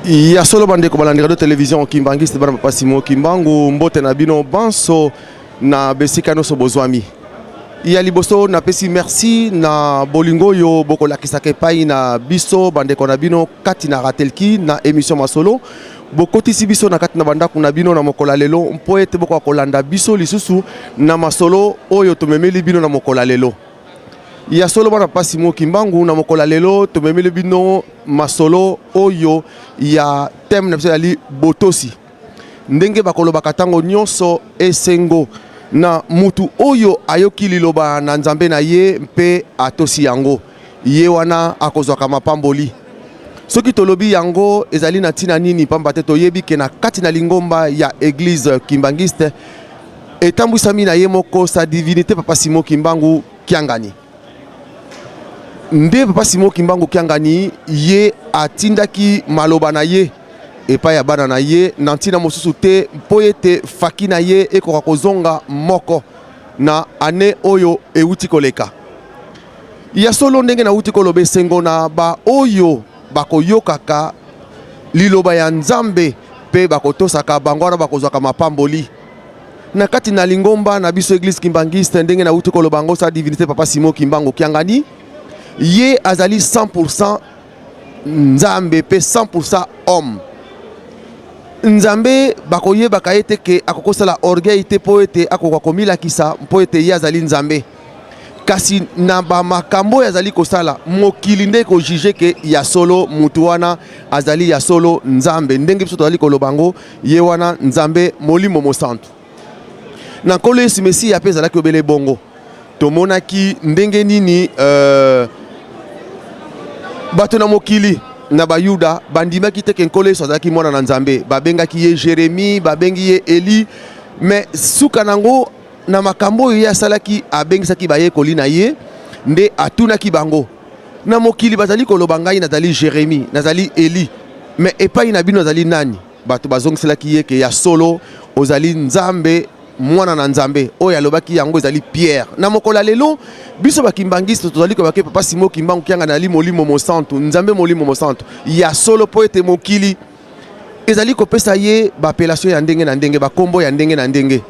Il y a solo bande ko balandira de télévision Kimbangiste bana papa Simon Kimbangu mbote na bino banso na besika no so bozwami. Il y a liboso na pesi merci na bolingo yo boko lakisa ke pai na biso bande ko na bino kati na ratelki na émission masolo bokoti si biso na kati na banda kuna bino na mokola lelo mpoete boko kolanda biso lisusu na masolo oyo tomemeli bino na mokola lelo. Il y a solo bana papa Simon Kimbangu na mokola lelo tomemeli bino masolo oyo ya thème na ali botosi ndenge bakolo bakatango nyonso esengo na mutu oyo ayoki liloba na nzambe na ye mpe atosi yango ye wana akozwaka mapamboli soki tolobi yango ezali na tina nini pamba te toyebi ke na kati na lingomba ya église Kimbangiste etambwisami na ye moko sa divinité papa Simon Kimbangu Kiangani. Nde papa Simon Kimbangu Kiangani ye atindaki maloba na ye epa ya bana na ye nantina mosusu te poete faki na ye ekoka kozonga moko na ane oyo euti koleka. Ya solo ndenge na uti kolobe sengo na ba oyo bakoyokaka liloba ya nzambe pe bakotosaka bangwana bakozwaka mapamboli. Na kati na lingomba na biso église Kimbangiste ndenge na uti koloba ngo sa divinité papa Simon Kimbangu Kiangani ye azali 100% nzambe pe 100% homme. Nzambe bakoye bakaete ke akokosala orgueil te poete akoka komila kisa poete ye azali nzambe. Kasi na ba makambo azali kosala mokili nde ko juger ke ya solo mutu wana azali ya solo nzambe ndenge biso tozali kolobango ye wana nzambe molimo mosantu. Na kolo Yesu Messi apeza la kobele bongo. Tomonaki ndenge nini bato na mokili na bayuda bandimaki te kenkolo Yesu azalaki mwana na nzambe babengaki ye Jérémie babengi ye Eli mais suka nango na makambo ye asalaki abengisaki baye kolina ye nde atunaki bango na mokili bazali koloba ngai nazali Jérémie nazali Eli mais epai na bino nazali nani bato bazongiselaki ye ke ya solo ozali nzambe mwana na nzambe oyo alobaki yango ezali Pierre na mokola lelo biso bakimbangiste tozali ko bake papa Simon Kimbangu Kiangani ali molimo mosantu nzambe molimo mosantu ya solo poete mokili ezali kopesa ye bapelation ya ndenge na ndenge bakombo ya ndenge na ndenge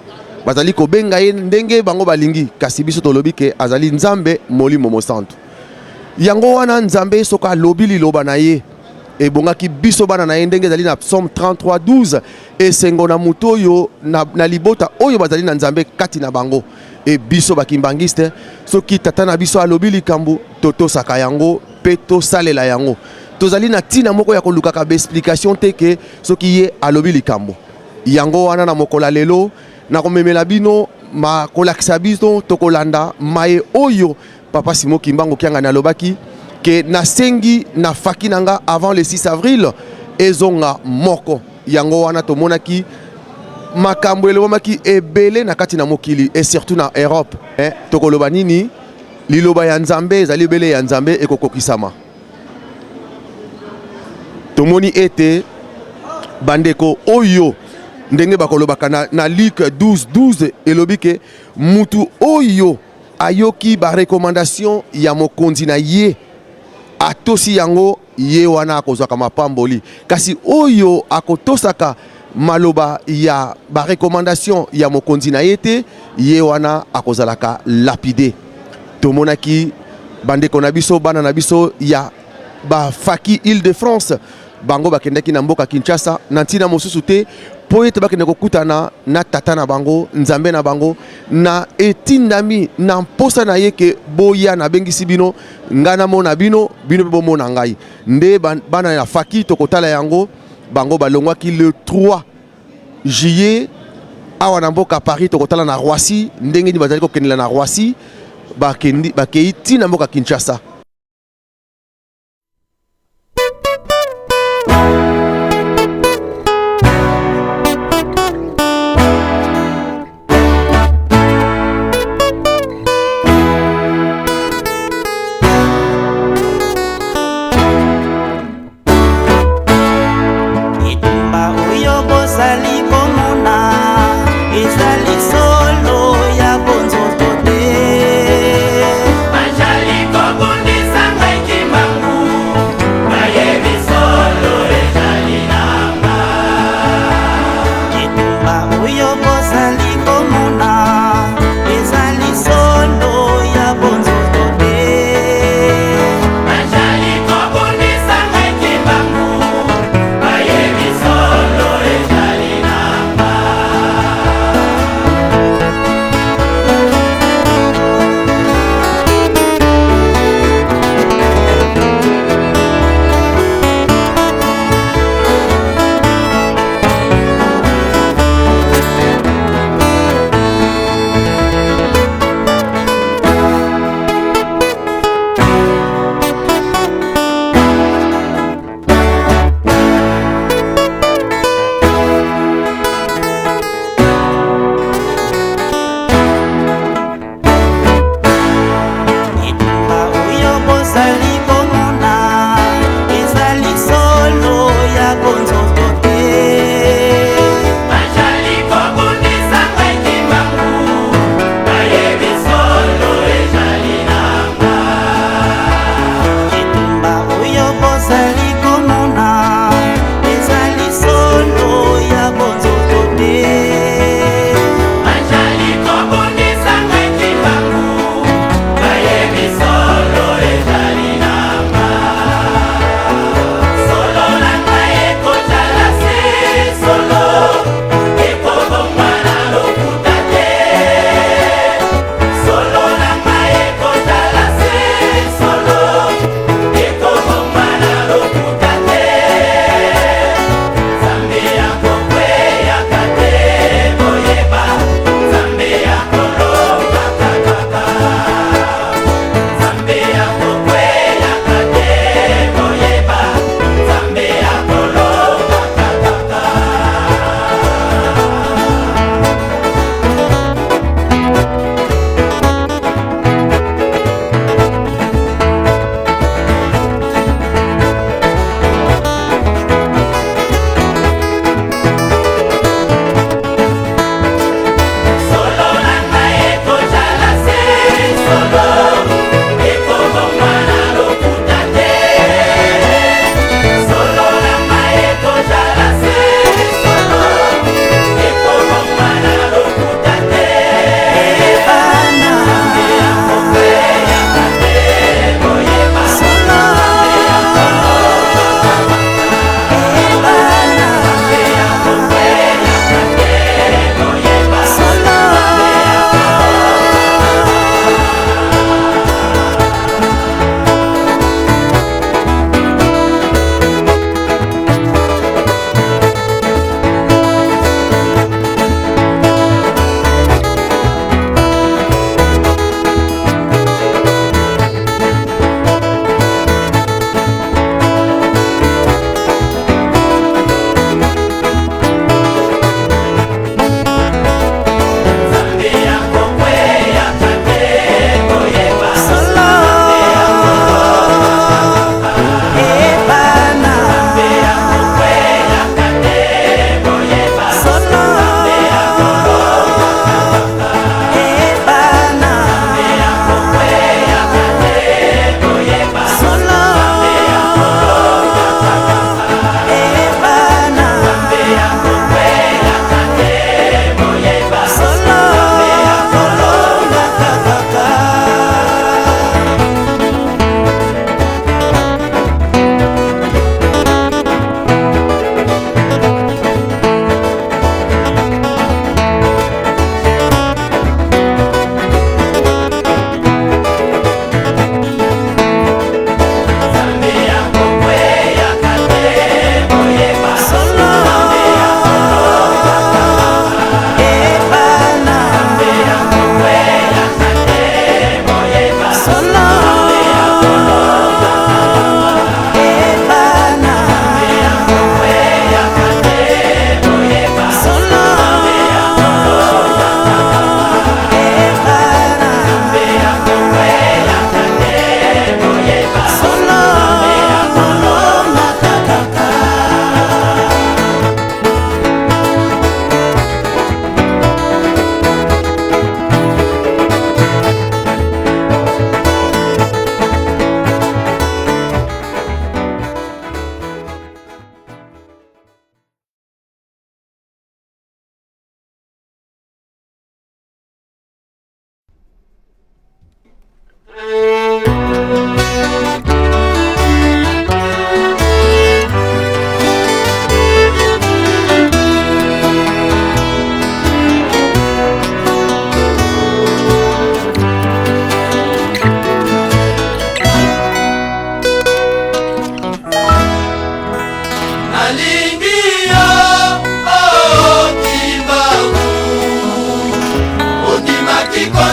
bazali kobenga ye ndenge bango balingi kasi biso tolobi ke azali nzambe molimo mosantu yango wana nzambe soka alobi liloba na ye ebongaki biso bana na ye ndenge ezali na Psaume 33:12 esengo na mutu oyo na libota oyo bazali na nzambe kati na bango e biso bakimbangiste soki tata na biso alobi likambo totosaka yango pe tosalela yango tozali na tina moko ya kolukaka explication te ke soki ye alobi likambo yango wana na mokola lelo na komemela bino makolakisa biso tokolanda maye oyo papa Simon Kimbangu Kiangani alobaki que na sengi na faki nanga avant le 6 avril ezonga moko yango wana tomonaki makambo elobamaki ebele na kati na mokili et surtout na Europe tokoloba nini liloba ya nzambe ezali ebele ya nzambe ekokokisama tomoni ete bandeko oyo ndenge bakolobaka na Luc 12:12 elobi ke mutu oyo ayoki ba recommandation ya mokonzi na ye atosi yango ye wana akozwaka mapamboli kasi oyo akotosaka maloba ya ba recommandation ya mokonzi na yete ye wana akozalaka lapide. Tomonaki bandeko na biso bana na biso ya ba faki Île-de-France bango bakendaki na mboka Kinshasa na ntina mosusu te po ete bakende kokutana na tata na bango nzambe na bango na etindami na mposa na ye ke boya na bengisi bino ngana mona bino bino bo mona ngai nde bana ya faki tokotala yango bango balongwaki le 3 juillet awa na mboka Paris tokotala na Roissy ndenge ni bazali kokendela na Roissy bakei tina mboka Kinshasa. Solo ya bonzo tote. Majali kobundi oyo bozali komona ezali solo ya bonzoto te. Bazali kobundisa ngai kimbangu bayebi solo ezali nanga.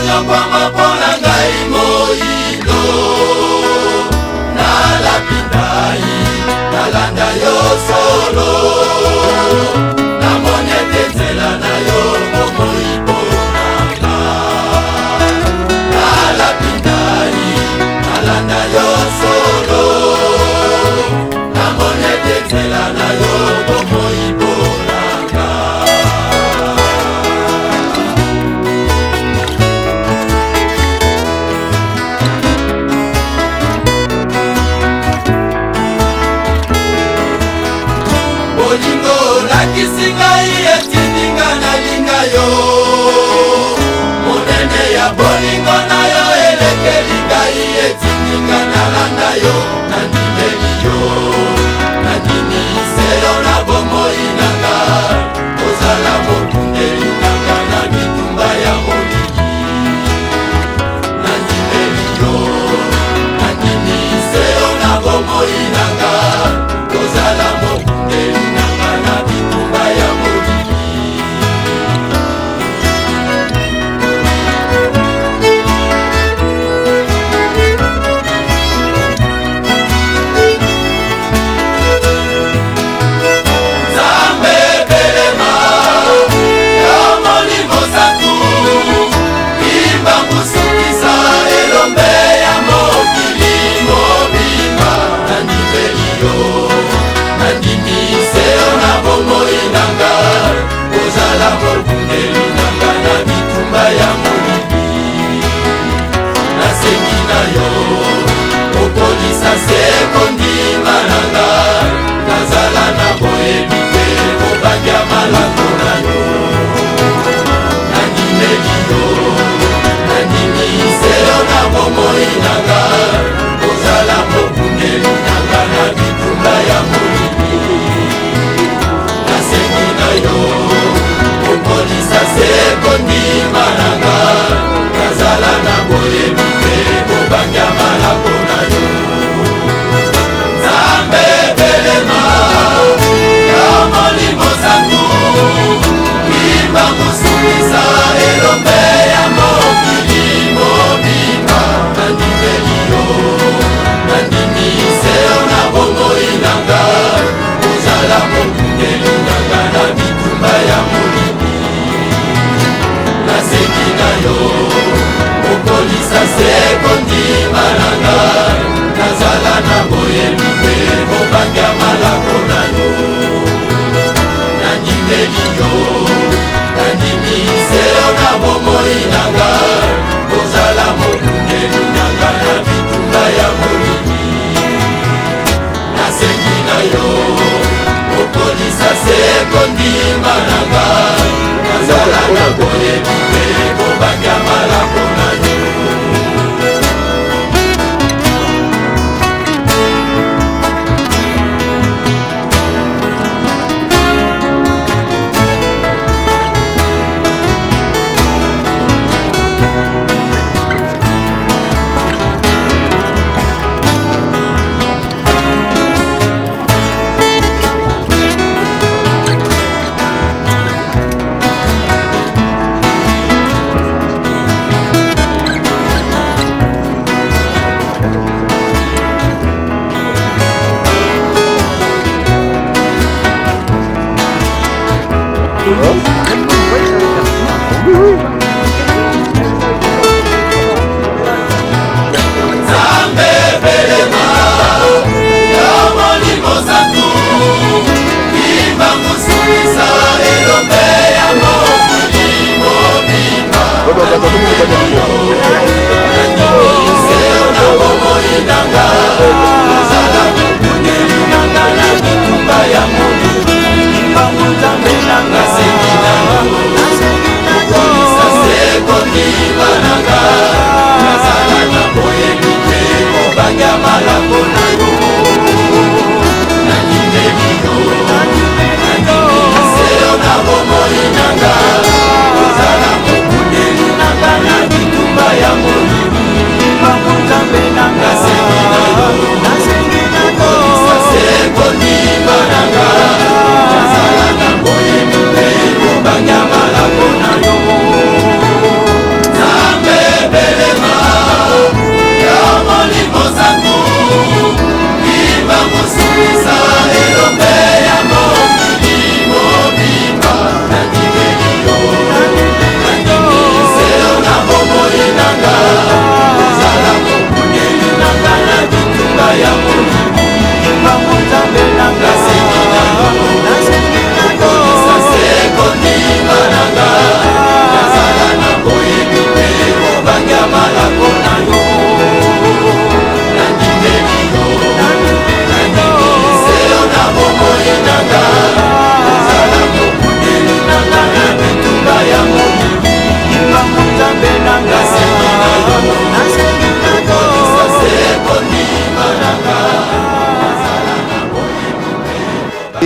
nyokwama mpona ngai moyindo nalapindai nalanda yo solo namoni ete nzela na yo bomoi mponanga nalapindai nalanda yo solo namoni ete nzela na yo bomoi mponanga bolingo lakisi ngai etindinga nalinga yo monene ya bolingo na yo elekeli ngai etindinga nalanda yo nandimeli yo nandimisi yo na bomoi nanga kozala mokundeli nanga na bitumba ya molili nandimeli yo nandimisi yo na bomoi nanga kozala mokundeli nanga na bitumba ya molili Nzambe belema ya molimo santu imba kusukisa elombe ya mokili mobimba nandimeli yo nandimise yo na bomoi nanga kozala mokundeli nanga na bitumba ya molili nasengi na yo kokolisa se kondima nanga nazala na boyebi te kobanga malako na yo nandimeli yo nandimise yo na bomoi nanga kozala mokundeli nanga na bitumba ya molili nasengi na yo kokolisa se kondima nanga nazala na boyebi te kobanga malako na yo Nzambe belema ya molimo santu imba kusukisa elombe ya mokili mobimba nandimeli yo nandimise yo na bomoi nanga kozala mokundeli nanga na bitumba ya molili nasengi na yo kokolisa se kondima nanga nazala na boyebi mpe kobanga malako na yo nandimeli yo nandimise yo na bomoi nanga kozala mokundeli nanga na bitumba ya molili nasengi na yo kokolisa se kondima nanga nazala na boyebi mpe kobanga malako na yo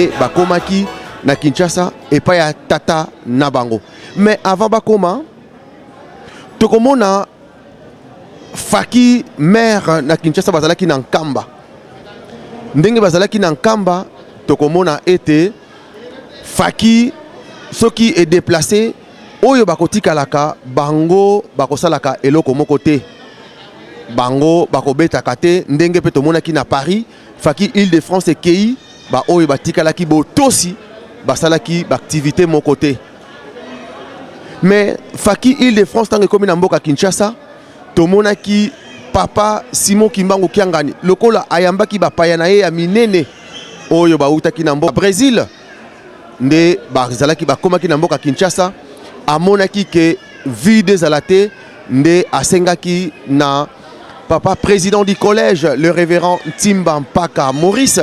nde bakomaki na Kinshasa et pas ya tata na bango. Mais avant bakoma tokomona Faki maire na Kinshasa bazalaki na Nkamba. Ndenge bazalaki na Nkamba tokomona ete Faki soki est déplacé oyo bakotikalaka bango bakosalaka eloko moko te. Bango bakobetaka te ndenge pe tomonaki na Paris Faki Île-de-France ekei ba oyo batikalaki botosi basalaki activité mon côté. Mais Faki Île-de-France tant que comme na mboka Kinshasa tomonaki papa Simon Kimbangu Kiangani lokola ayambaki bapaya na ye ya minene oyo bautaki na mboka Brésil nde bazalaki bakomaki na mboka Kinshasa amonaki ke vide zalate nde asengaki na papa président du collège le révérend Timba Mpaka Maurice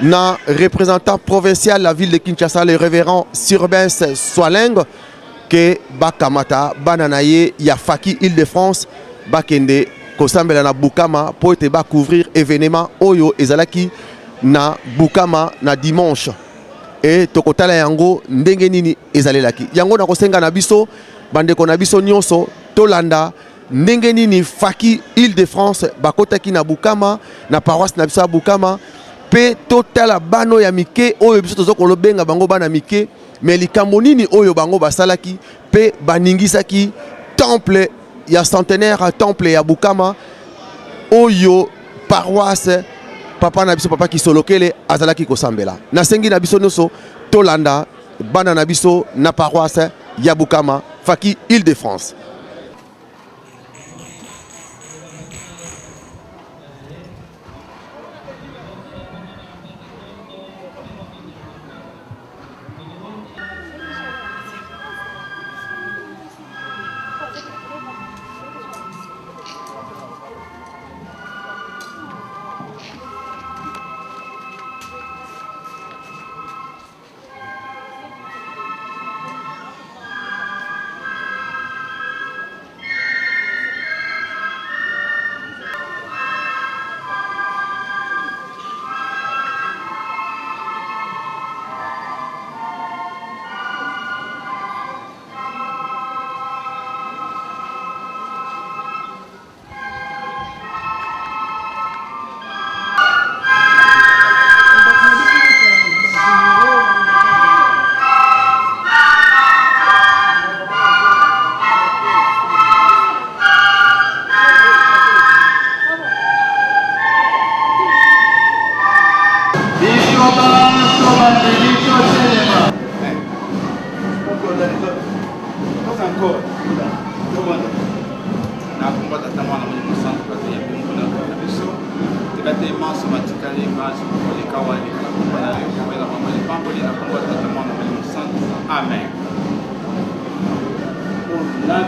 na représentant provincial de la ville de Kinshasa le révérend Surbens Swaleng que bakamata bananaye ya Faki Île-de-France bakende kosambela na Bukama pour te ba couvrir événement oyo ezalaki na Bukama na dimanche et tokotala yango ndenge nini ezalelaki yango na kosenga na biso bandeko na biso nyonso tolanda ndenge nini Faki Île-de-France bakotaki na Bukama na paroisse na biso Bukama pe totala bano ya mike oyo biso tozokolobenga bango bana mike mais likambo nini oyo bango basalaki pe baningisaki temple ya centenaire temple ya Bukama oyo paroisse papa na biso papa Kisolokele azalaki kosambela na sengi na biso nyonso tolanda bana na biso na paroisse ya Bukama Faki Île-de-France. Amen. La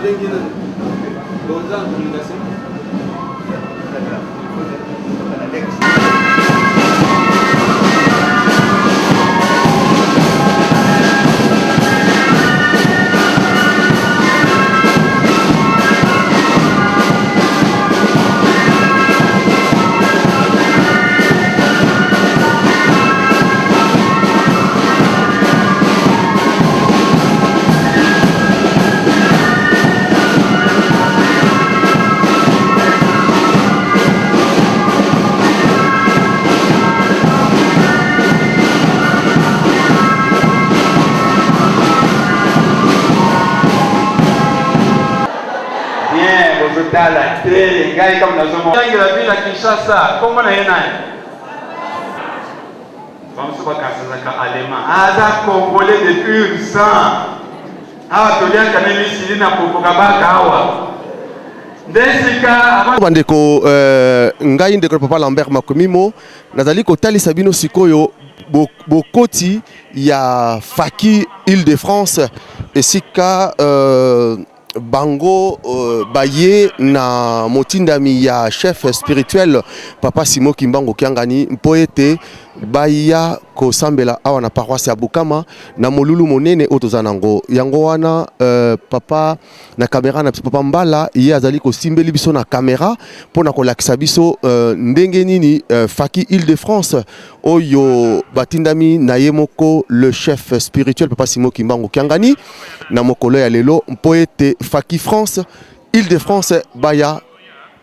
télé, gars comme la zone. La ville à Kinshasa, comment on est là? Vamos pas casser ça allemand. Ah, ça congolais depuis 100. Ah, tu viens quand même ici na Popokabaka hawa. Desika bandeko ngai ndeko papa Lambert Makomimo nazali kotalisa bino sikoyo bokoti ya Faki Île-de-France esika bango baye na motindami ya chef spirituel papa Simon Kimbangu Kiangani mpo ete baya kosambela awa na paroisse ya Bukama na molulu monene otozanango yango wana papa na caméra na papa Mbala ye azali kosimbeli biso na caméra pona kolakisa biso ndenge nini Faki Île-de-France oyo batindami na yemoko le chef spirituel papa Simo Kimbangu Kiangani na mokolo ya lelo mpo ete Faki France Île-de-France baya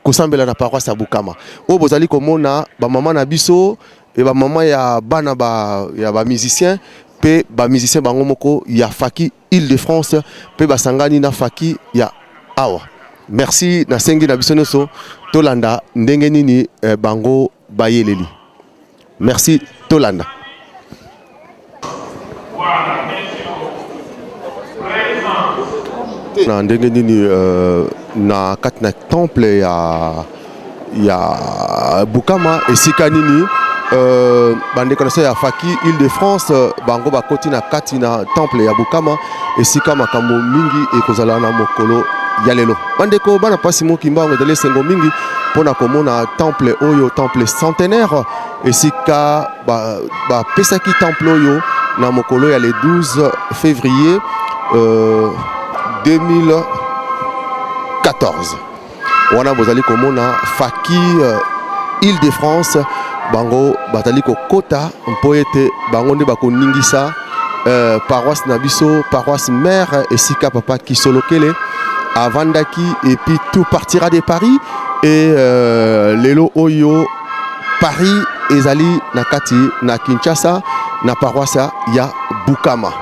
kosambela na paroisse ya Bukama o bozali komona ba mama na biso et ba maman ya bana ya ba musicien pe ba musicien bango moko ya Faki Île-de-France pe basangani na Faki ya awa. Merci na sengi na biso nyonso tolanda ndenge nini bango bayeleli. Merci tolanda. Na ndenge nini na kati na temple ya Bukama esika nini bandeko na ya Faki Île-de-France bango bakoti na kati na temple ya Bukama esika makambo mingi ekozala na mokolo ya lelo bandeko bana pasi mokimba ngedele sengo mingi pona komona temple oyo temple centenaire esika ba pesaki temple oyo na mokolo ya le 12 février 2014 wana bozali komona Faki Île-de-France bango batali kokota mpo ete bango nde bakoningisa paroisse na biso paroisse mère esika papa Kisolokele avandaki et puis tout partira de Paris et lelo oyo Paris ezali na kati na Kinshasa na paroisse ya Bukama.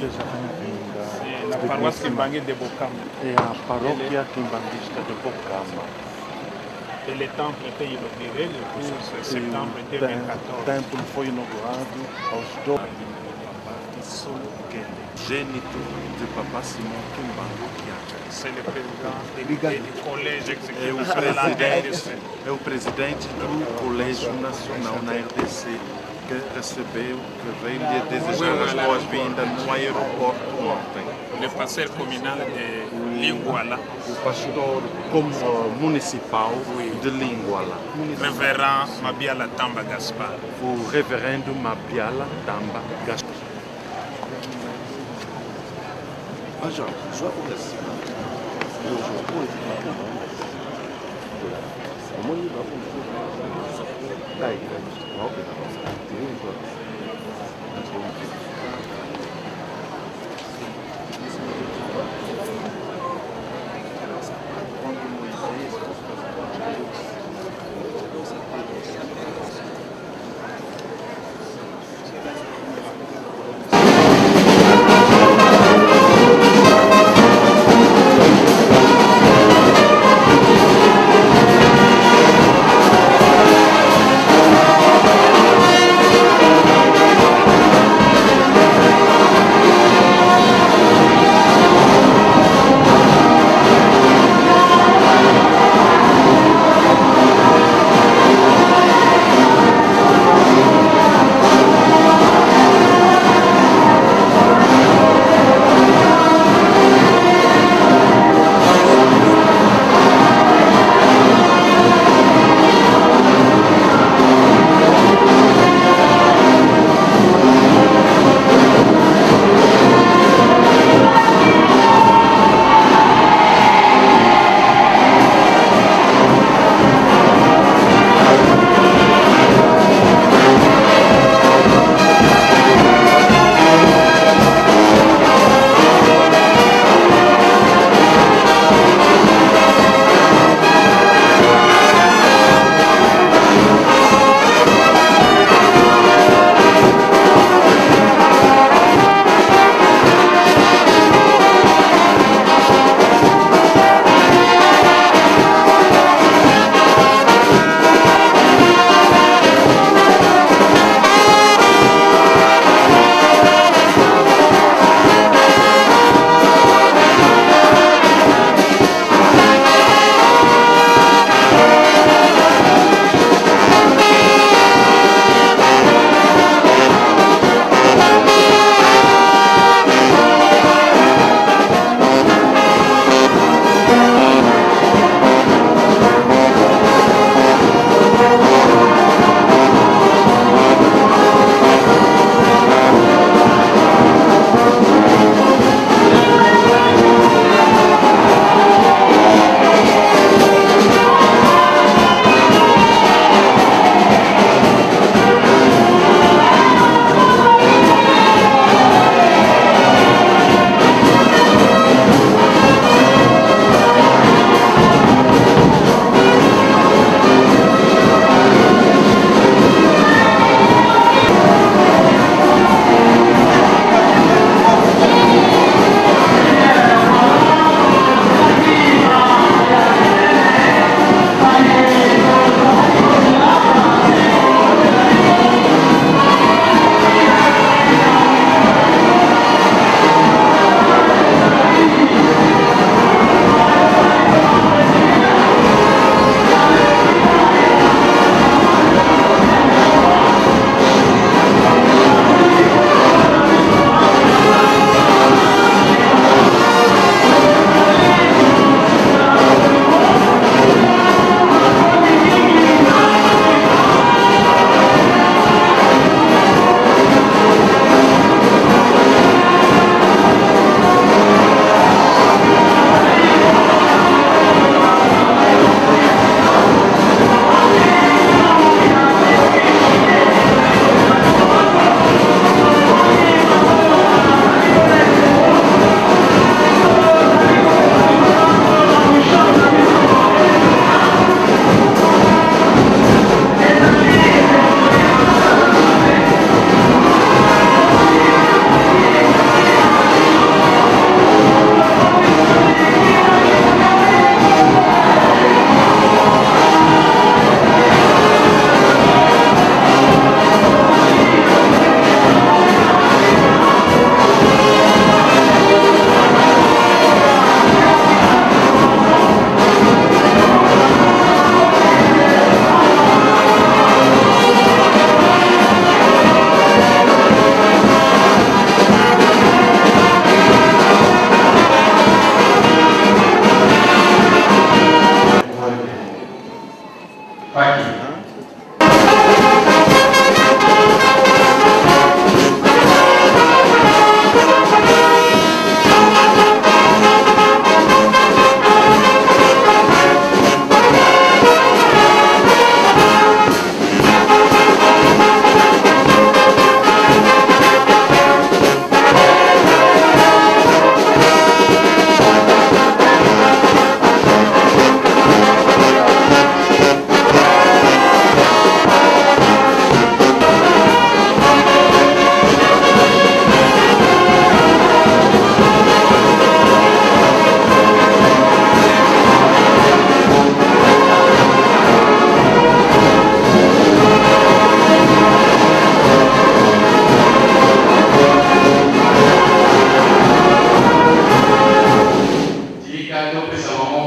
C'est la paroisse Kimbangi de Bokama. Et la parochia Kimbangista de Bokama. Et le temple était inauguré le 12 septembre 2014. O templo foi inaugurado aos 12 gênito de Papa Simon Kimbangu Kianga. C'est le président du collège exécutif é o presidente do Colégio Nacional na RDC que recebeu, que veio lhe desejar as boas-vindas no aeroporto ontem. Le pasteur communal de Linguala. O pastor municipal de Linguala. Révérend Mabiala Tamba Gaspar. O reverendo Mabiala Tamba Gaspar. Major, je vois pour la cible.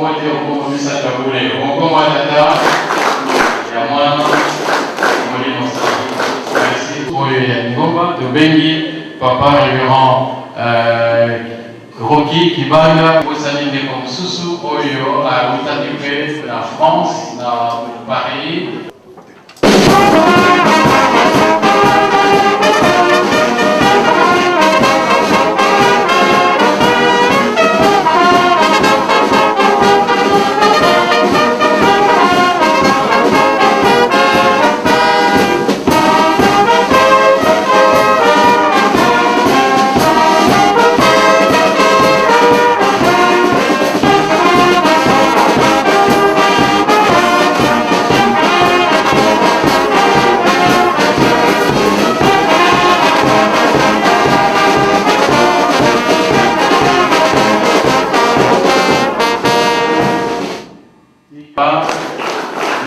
wote huko misata kule. Mungu atata ya mwana mwalimu sana. Merci. Oyo ya ngomba tubengi papa révérend Rocky Kibanda osani ndeko mosusu oyo awutaki mpe na France na Paris.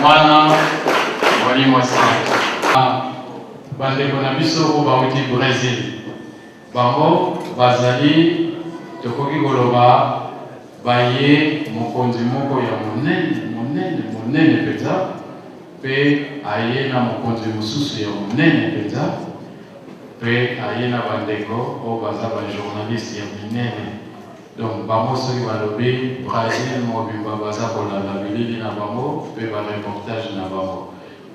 Mwana mwalimu sana bandeko na biso oyo bauti Brésil bango bazali tokoki koloba baye mokonzi moko ya monene mpenza mpe aye na mokonzi mosusu ya monene mpenza mpe aye na bandeko oyo baza bajournaliste ya minene. Donc, bango soki balobi Brésil mobimba baza kolanda bilili na bango mpe bareportage na bango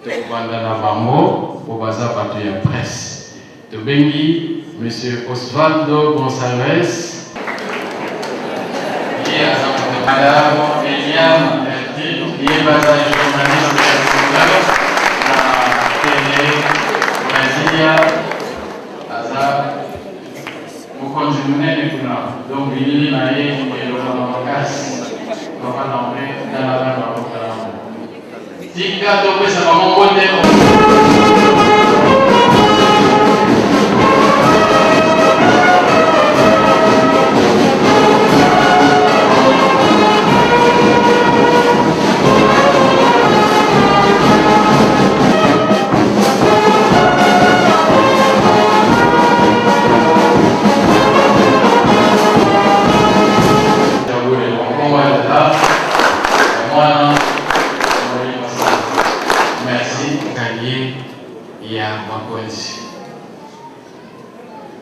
tokobanda na bango po baza bato ya presse. Tobengi Monsieur Osvaldo Gonçalves ye aza Madame Eliane ye baza journaliste na télé Brasilia aza mokonzi munene kuna. Donc bilili na ye eloba na makasi kaka na mpe ndalala na bakokala tika topesa bango mbote.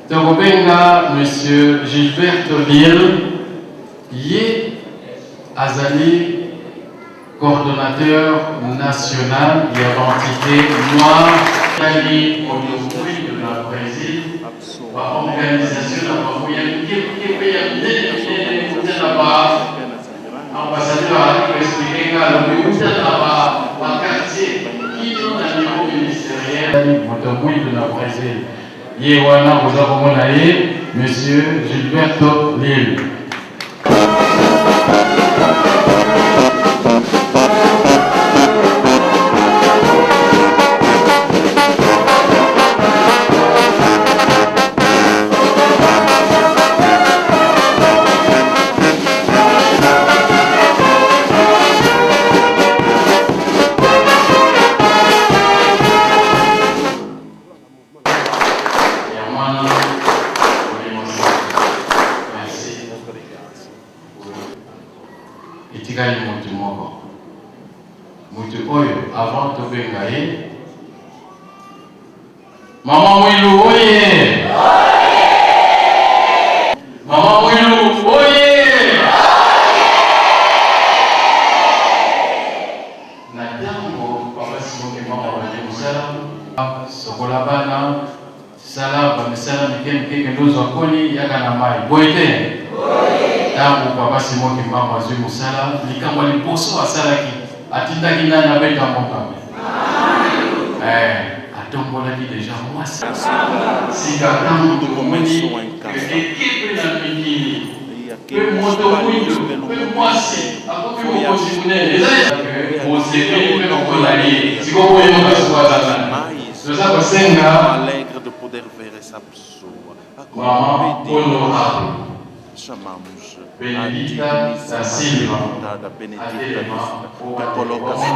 Tokobenga Monsieur Gilberto Lille, ye azali coordonnateur national de l'entité noire Kali Odokoui de la Brésil, organisation de la Brésil, qui est là-bas, ambassadeur a expliqué que là-bas, quartier, qui est dans le niveau ministériel Odokoui de la Brésil. Yewana Ozakomona ye, Monsieur Gilberto Lille. Itikali mutu moko. Mutu oyo avant tobenga ye. Mama Mwilu oye! Mama Mwilu oye! Na tango papa simoke mama wale musala sokola bana sala ba misala mikenge ndozo akoni yaka na mai. Boite. Tango papa simoke mama zwi musala likambo liposo asalaki atindaki nani abeta mokambe. Atombolaki déjà mwasi. Sika tango tokomoni ekipe na mikili pe moto mwindo pe mwasi akopi mokosi munene osepeli pe mokolali sikoboye mokasukwazana toza kosenga alegre de poder ver essa pessoa. mama honorable Chamamos Benedita da Silva, da Benedita a da colocação.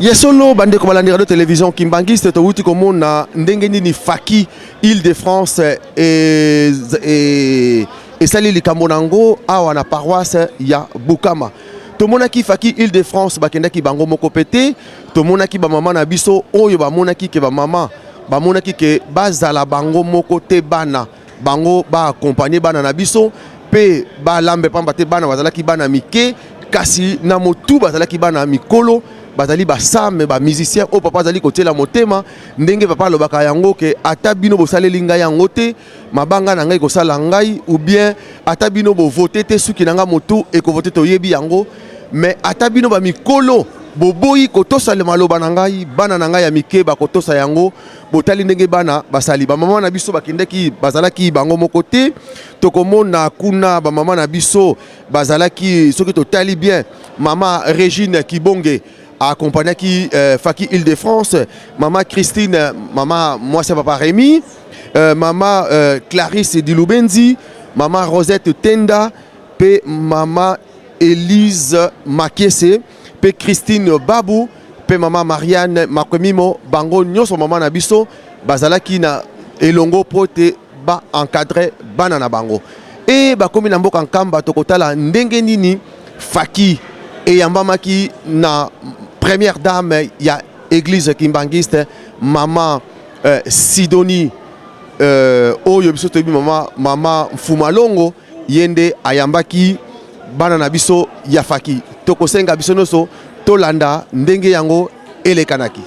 Yesolo bande ko balandi radio télévision Kimbangiste to wuti ko mona ndenge nini faki Île-de-France et sali likambo nango awa na paroisse ya Bukama. To mona ki faki Île-de-France bakenda ki bango moko pété, to mona ki ba mama na biso oyo ba mona ki ke ba mama ba mona ki ke bazala bango moko te bana bango ba accompagner bana na biso pe ba lambe pamba te bana bazala ki bana mike kasi na motu bazala ki bana mikolo bazali basame ba musicien o papa zali kotela motema ndenge papa lobaka yango ke ata bino bosaleli ngai yango te mabanga na ngai kosala ngai ou bien ata bino bo voter te suki na nga motu e ko voter to yebi yango mais ata bino ba mikolo boboyi kotosa le maloba na ngai bana na ngai ya mike ba kotosa yango botali ndenge bana basali ba mama na biso bakendeki bazalaki bango moko te tokomona kuna ba mama na biso bazalaki soki totali bien mama Régine Kibonge accompagné qui Faki Île-de-France, maman Christine, maman moi c'est papa Rémi, maman Clarisse Diloubenzi, maman Rosette Tenda, pe maman Elise Makese, pe Christine Babou, pe maman Marianne Makwemimo, bango nyoso maman Nabiso, bazalaki na elongo pote ba encadré banana bango. Et ba komi na mboka nkamba tokotala ndenge nini Faki et yambamaki na première dame, il y a église Kimbangiste, maman Sidonie, Oyo biso tobi maman Fumalongo, yende ayambaki banana biso yafaki. Tokosenga biso noso tolanda ndenge yango elekanaki.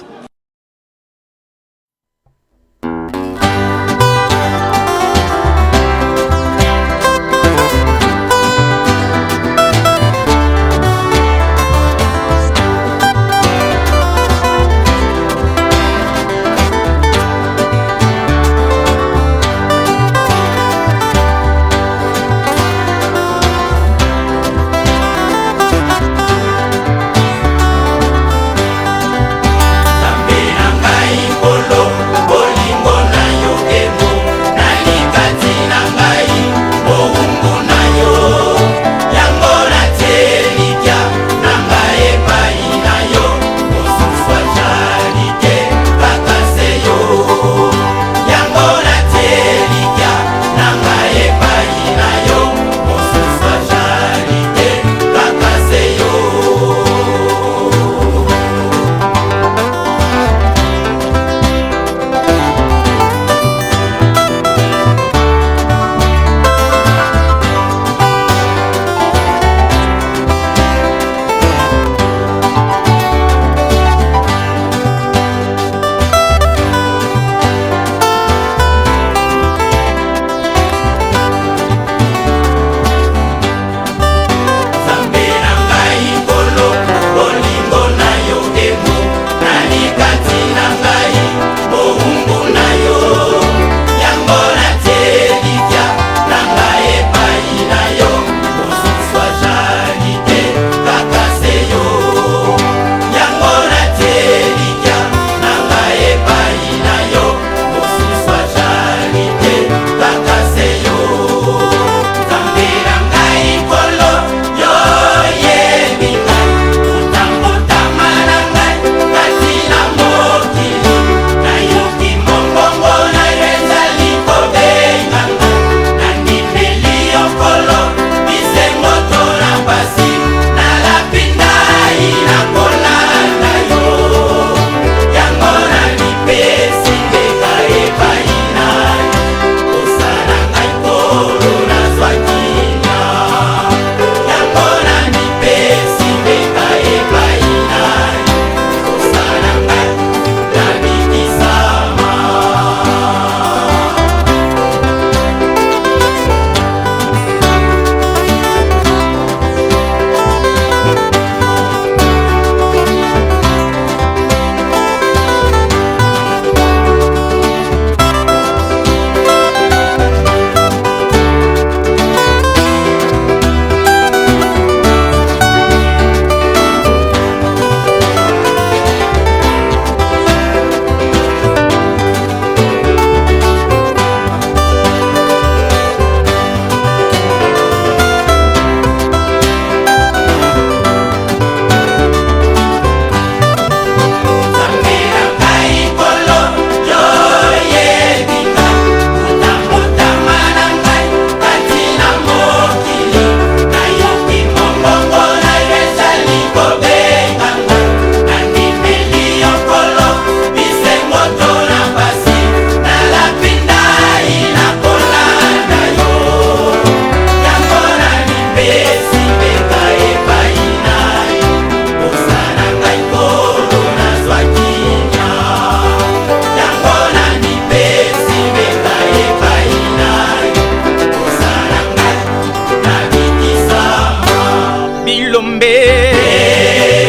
Bilombe,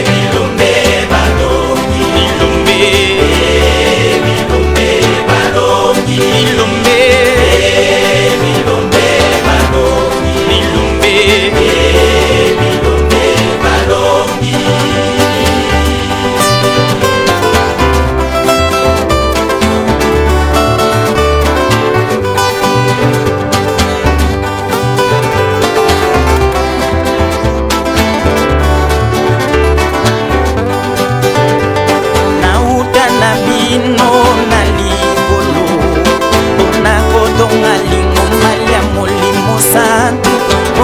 Bilombe balongi, Bilombe, Bilombe balongi, Bilombe, Bilombe balongi, Bilombe, Bilombe balongi. Nauta na bino na likolo, mpona kotonga lingomba ya Molimo Santu,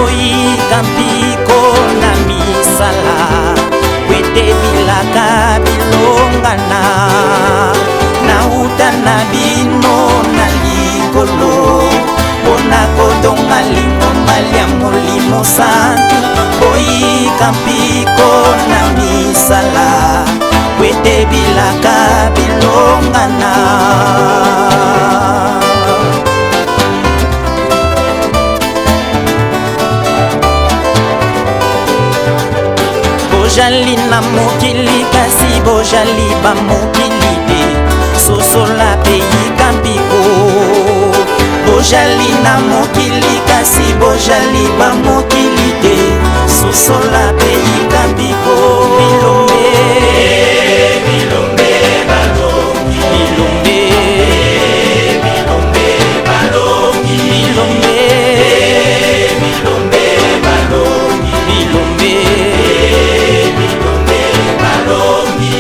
oyika mpiko na misala, wete bilaka bilongana. Nauta na bino na likolo, mpona kotonga lingomba ya Molimo Santu, oyika mpiko na misala, wete bilaka bilongana. Bojali na mokili kasi bojali ba mokili te, sosola peyi kampiko. Bojali na mokili kasi bojali ba mokili te, sosola peyi kampiko. Bilombe, Bilombe balongi, Bilombe, Bilombe balongi, Bilombe, Bilombe balongi, Bilombe, Bilombe balongi.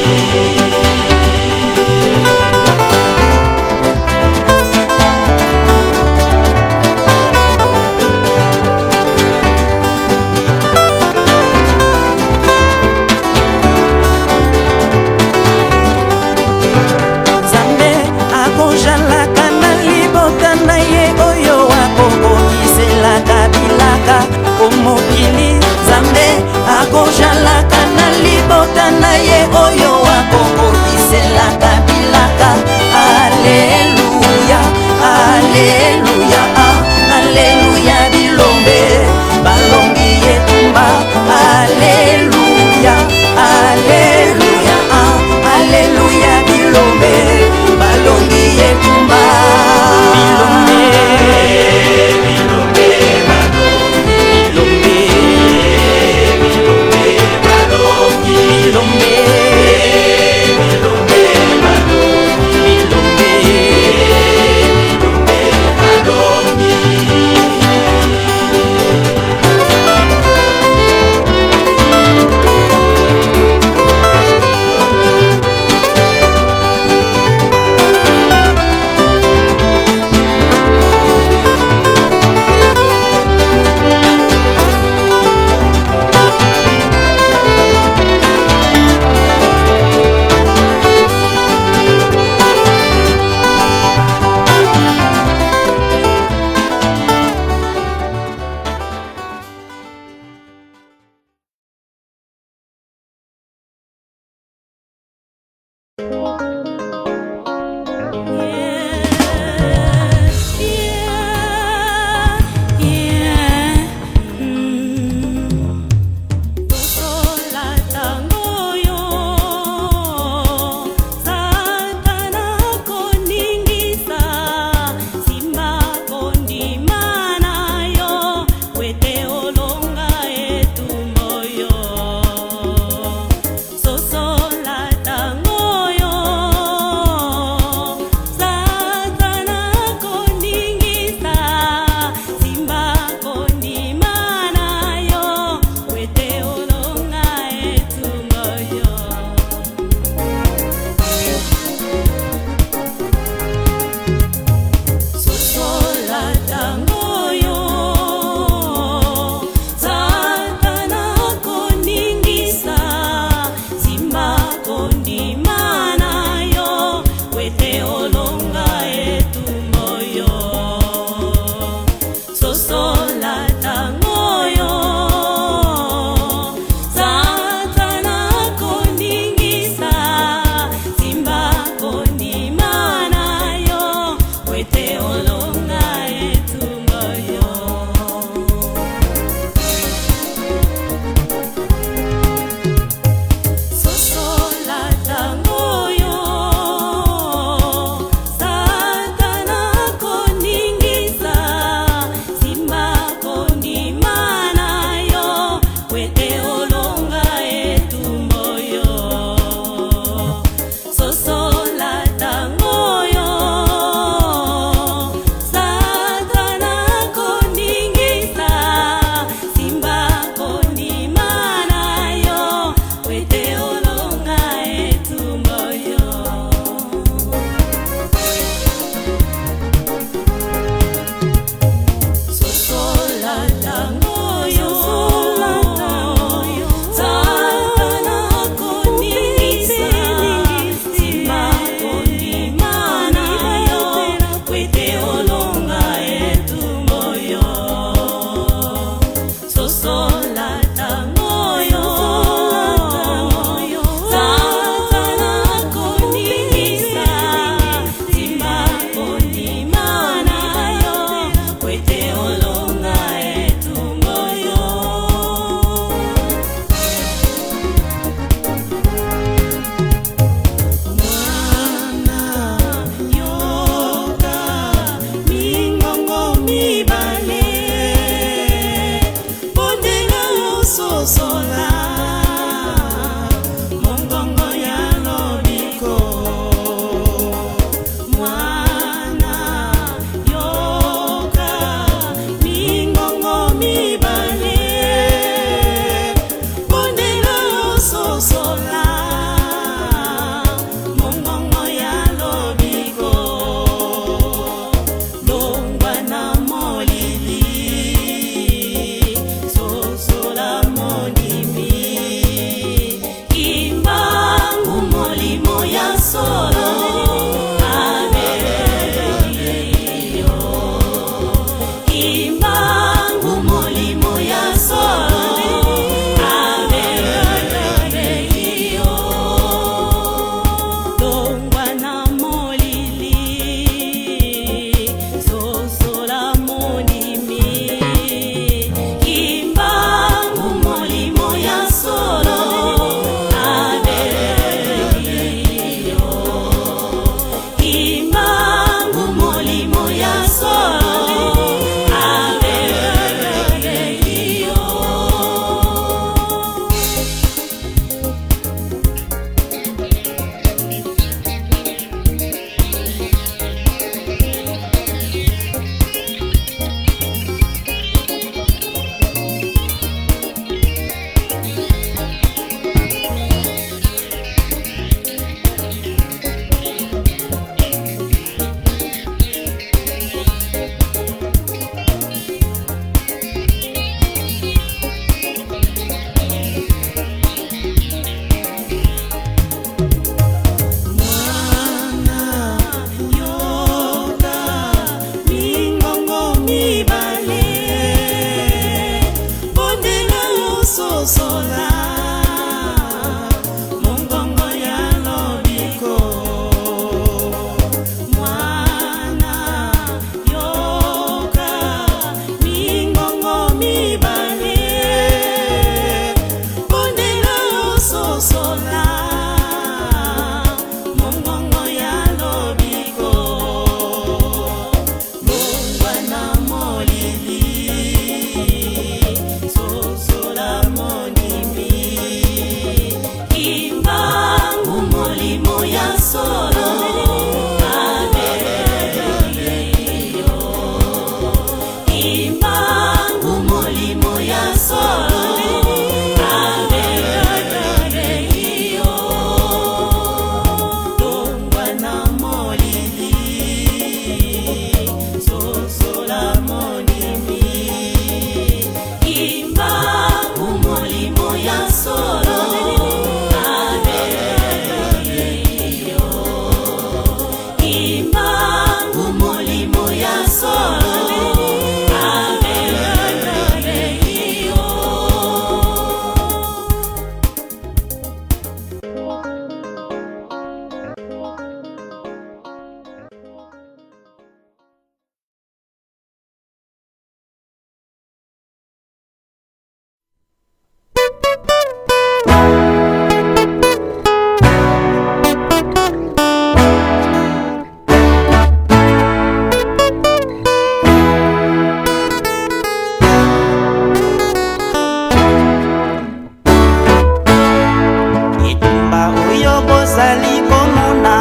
bozali komona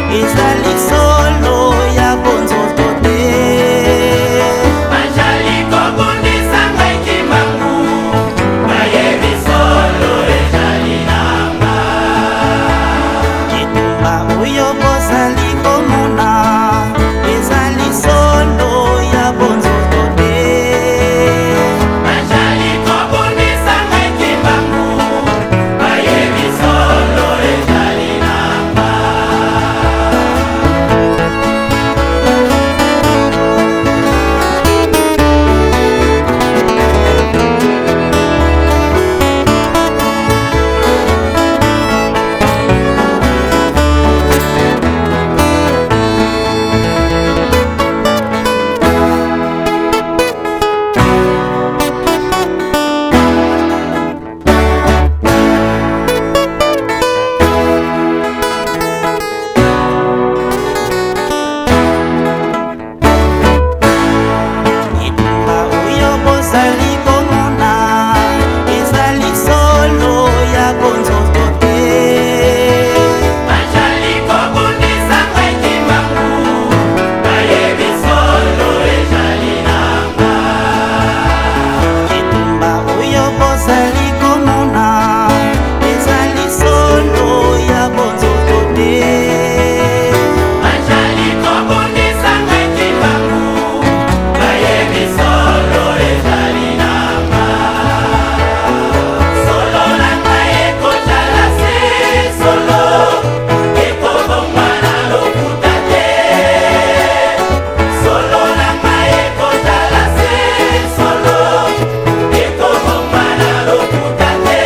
ezali solo ya bonzoto te. Bajali kobundisa ngai kimbangu bayebi solo ezali nanga. Kitumba oyo bozali komona ezali solo ya bonzoto te. Bajali kobundisa ngai kimbangu bayebi solo ezali nanga. Kitumba oyo bozali komona ezali solo ya bonzoto te. Bajali kobundisa ngai kimbangu bayebi solo ezali nanga. Kitumba oyo bozali komona ezali solo ya bonzoto te. Bajali kobundisa ngai kimbangu bayebi solo ezali nanga. Solo na ngai ekozala se solo ekobongwa na lokuta te. Solo na ngai ekozala se solo ekobongwa na lokuta te.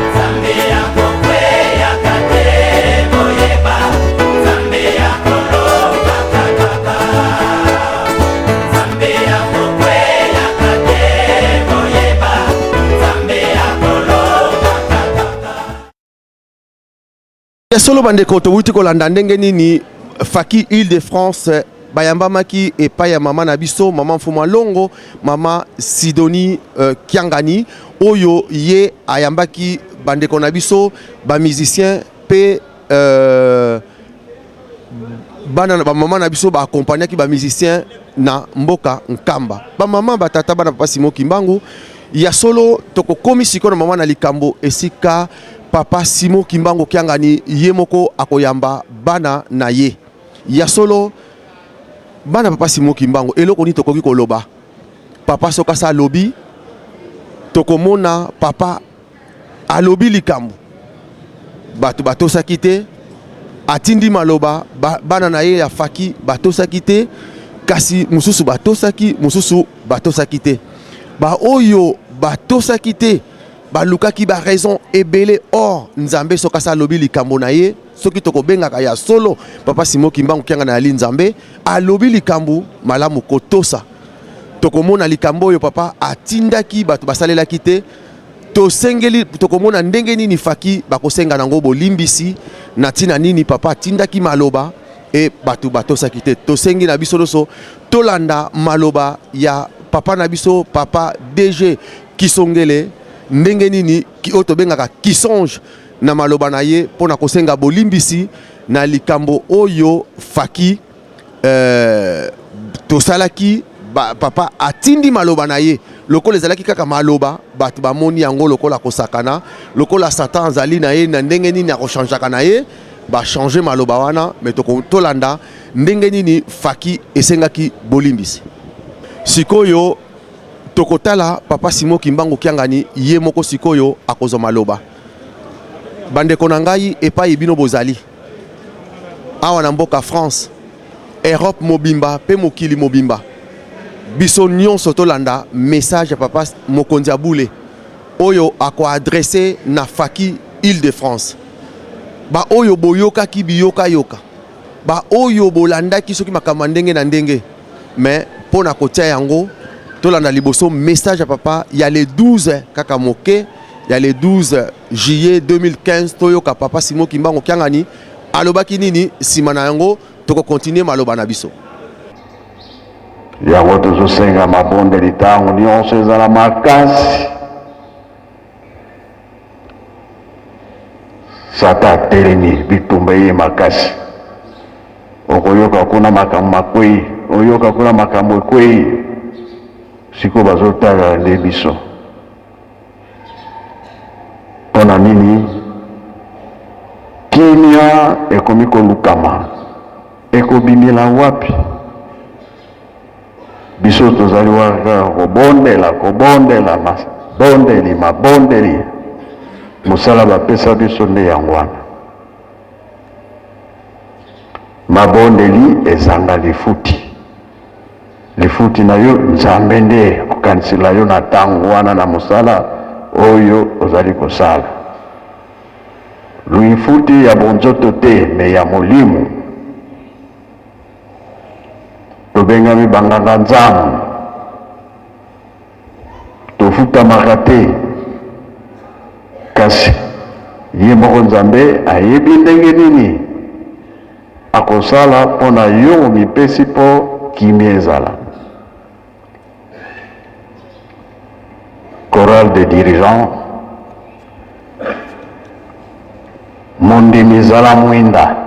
Nzambe akokweyaka te boyeba, Nzambe akolobaka kaka. Nzambe akokweyaka te boyeba, Nzambe akolobaka kaka. Ya solo bandeko towuti kolanda ndenge nini Faki Île-de-France bayambamaki epai ya mama na biso mama Mfuma Longo, mama Sidonie Kiangani oyo ye ayambaki bandeko na biso ba musicien pe bana ba mama na biso ba accompagnaki ba musicien na mboka Nkamba. Ba mama batata bana papa Simon Kimbangu ya solo tokokomi siko na mama na likambo esika papa Simon Kimbangu Kiangani ye moko akoyamba bana na ye. Ya solo bana papa Simon Kimbangu eloko ni tokoki koloba. Papa sokasa lobi tokomona papa alobi likambo. Batu batosaki te atindi maloba bana na ye ya Faki batosaki te kasi mususu batosaki mususu batosaki te. Ba oyo batosaki te balukaki ba raison ebele or Nzambe sokasa lobi likambo na ye soki tokobengaka ya solo papa Simon Kimbangu Kiangani ali Nzambe alobi likambo malamu kotosa. Tokomona likambo oyo papa atindaki batu basalelaki te tosengeli tokomona ndenge nini Faki bakosenga nango bolimbisi na tina nini papa atindaki maloba e batu batosaki te. Tosengi na biso loso tolanda maloba ya papa na biso papa DG Kisongele ndenge nini ki oto bengaka kisonge na maloba na ye pona kosenga bolimbisi na likambo oyo Faki tosalaki papa atindi maloba na ye lokola ezalaki kaka maloba batu bamoni yango lokola kosakana lokola Satan azali na ye na ndenge nini akochangeaka na ye ba changer maloba wana mais tolanda ndenge nini Faki esengaki bolimbisi. Sikoyo tokotala papa Simon Kimbangu Kiangani ye moko sikoyo akozwa maloba bandeko na ngai epai bino bozali awa na mboka France Europe mobimba pe mokili mobimba biso nyonso tolanda message ya papa mokonzi ya bule oyo ako adressé na Faki Île-de-France. Ba oyo boyokaki biyoka yoka ba oyo bolandaki soki makambo ndenge na ndenge mais pona kotia yango tolanda liboso message ya papa ya le 12 kaka moke ya le 12 juillet 2015 toyoka papa Simon Kimbangu Kiangani alobaki nini sima na yango toko continuer maloba na biso. Yango tozosenga mabonde litango nyonso ezala makasi sata teleni bitumba ye makasi okoyoka kuna makambo makwei oyoka kuna makambo ekwei siko bazotala nde biso mpona nini kimia ekomi kolukama ekobimila wapi biso tozali waka kobondela mabondeli mosala bapesa biso nde yango wana mabondeli ezanga lifuti na yo nzambe nde kokanisila yo na ntango wana na mosala oyo ozali kosala lifuti ya bonzoto te me ya molimo tobengami banganga nzambe tofutamaka te kasi ye moko nzambe ayebi ndenge nini akosala mpona yo mipesi mpo kimia ezala chorale de dirigeants mondimi ezala mwinda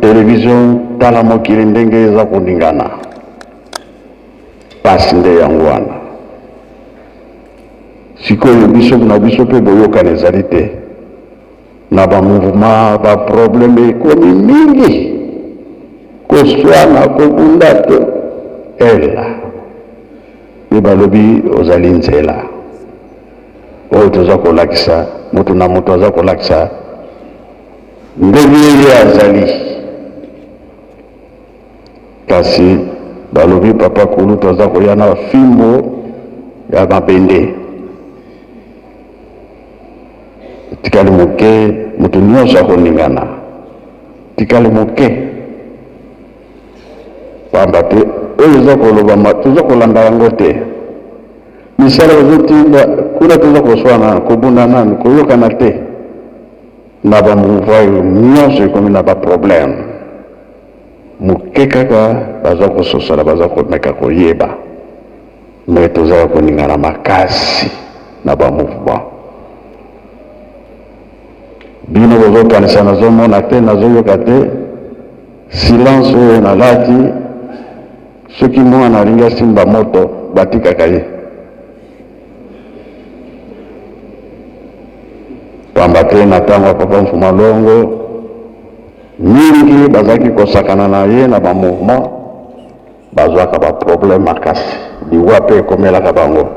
television tala mokili ndenge eza kuningana pasi nde yango wana sikoyo biso na biso mpe boyokana ezali te na bamouvement baprobleme ekomi mingi koswana kobunda te ela mpe balobi ozali nzela oyo toza kolakisa moto na moto aza kolakisa ndenge ye azali kasi balobi papa kulu toza koya na fimbo ya mabende tikali moke moto nyonso akoningana tikali moke pamba te oyo eza koloba toza kolanda yango te misala bazotinda kuna toza koswana kobunda nani koyokana te na bamouvoi oyo nyonso ekomi na baproblème moke kaka baza kososola baza komeka koyeba me tozala koningana makasi na bamouvement bino bozokanisa nazomona te nazoyoka te silence oyo nalati soki mwana alingi asimba moto batikaka ye pamba te na ntango ya papa Mfumalongo mingi bazalaki kosakana na ye na bamouvement bazwaka baproblème makasi liwa mpe ekomelaka bango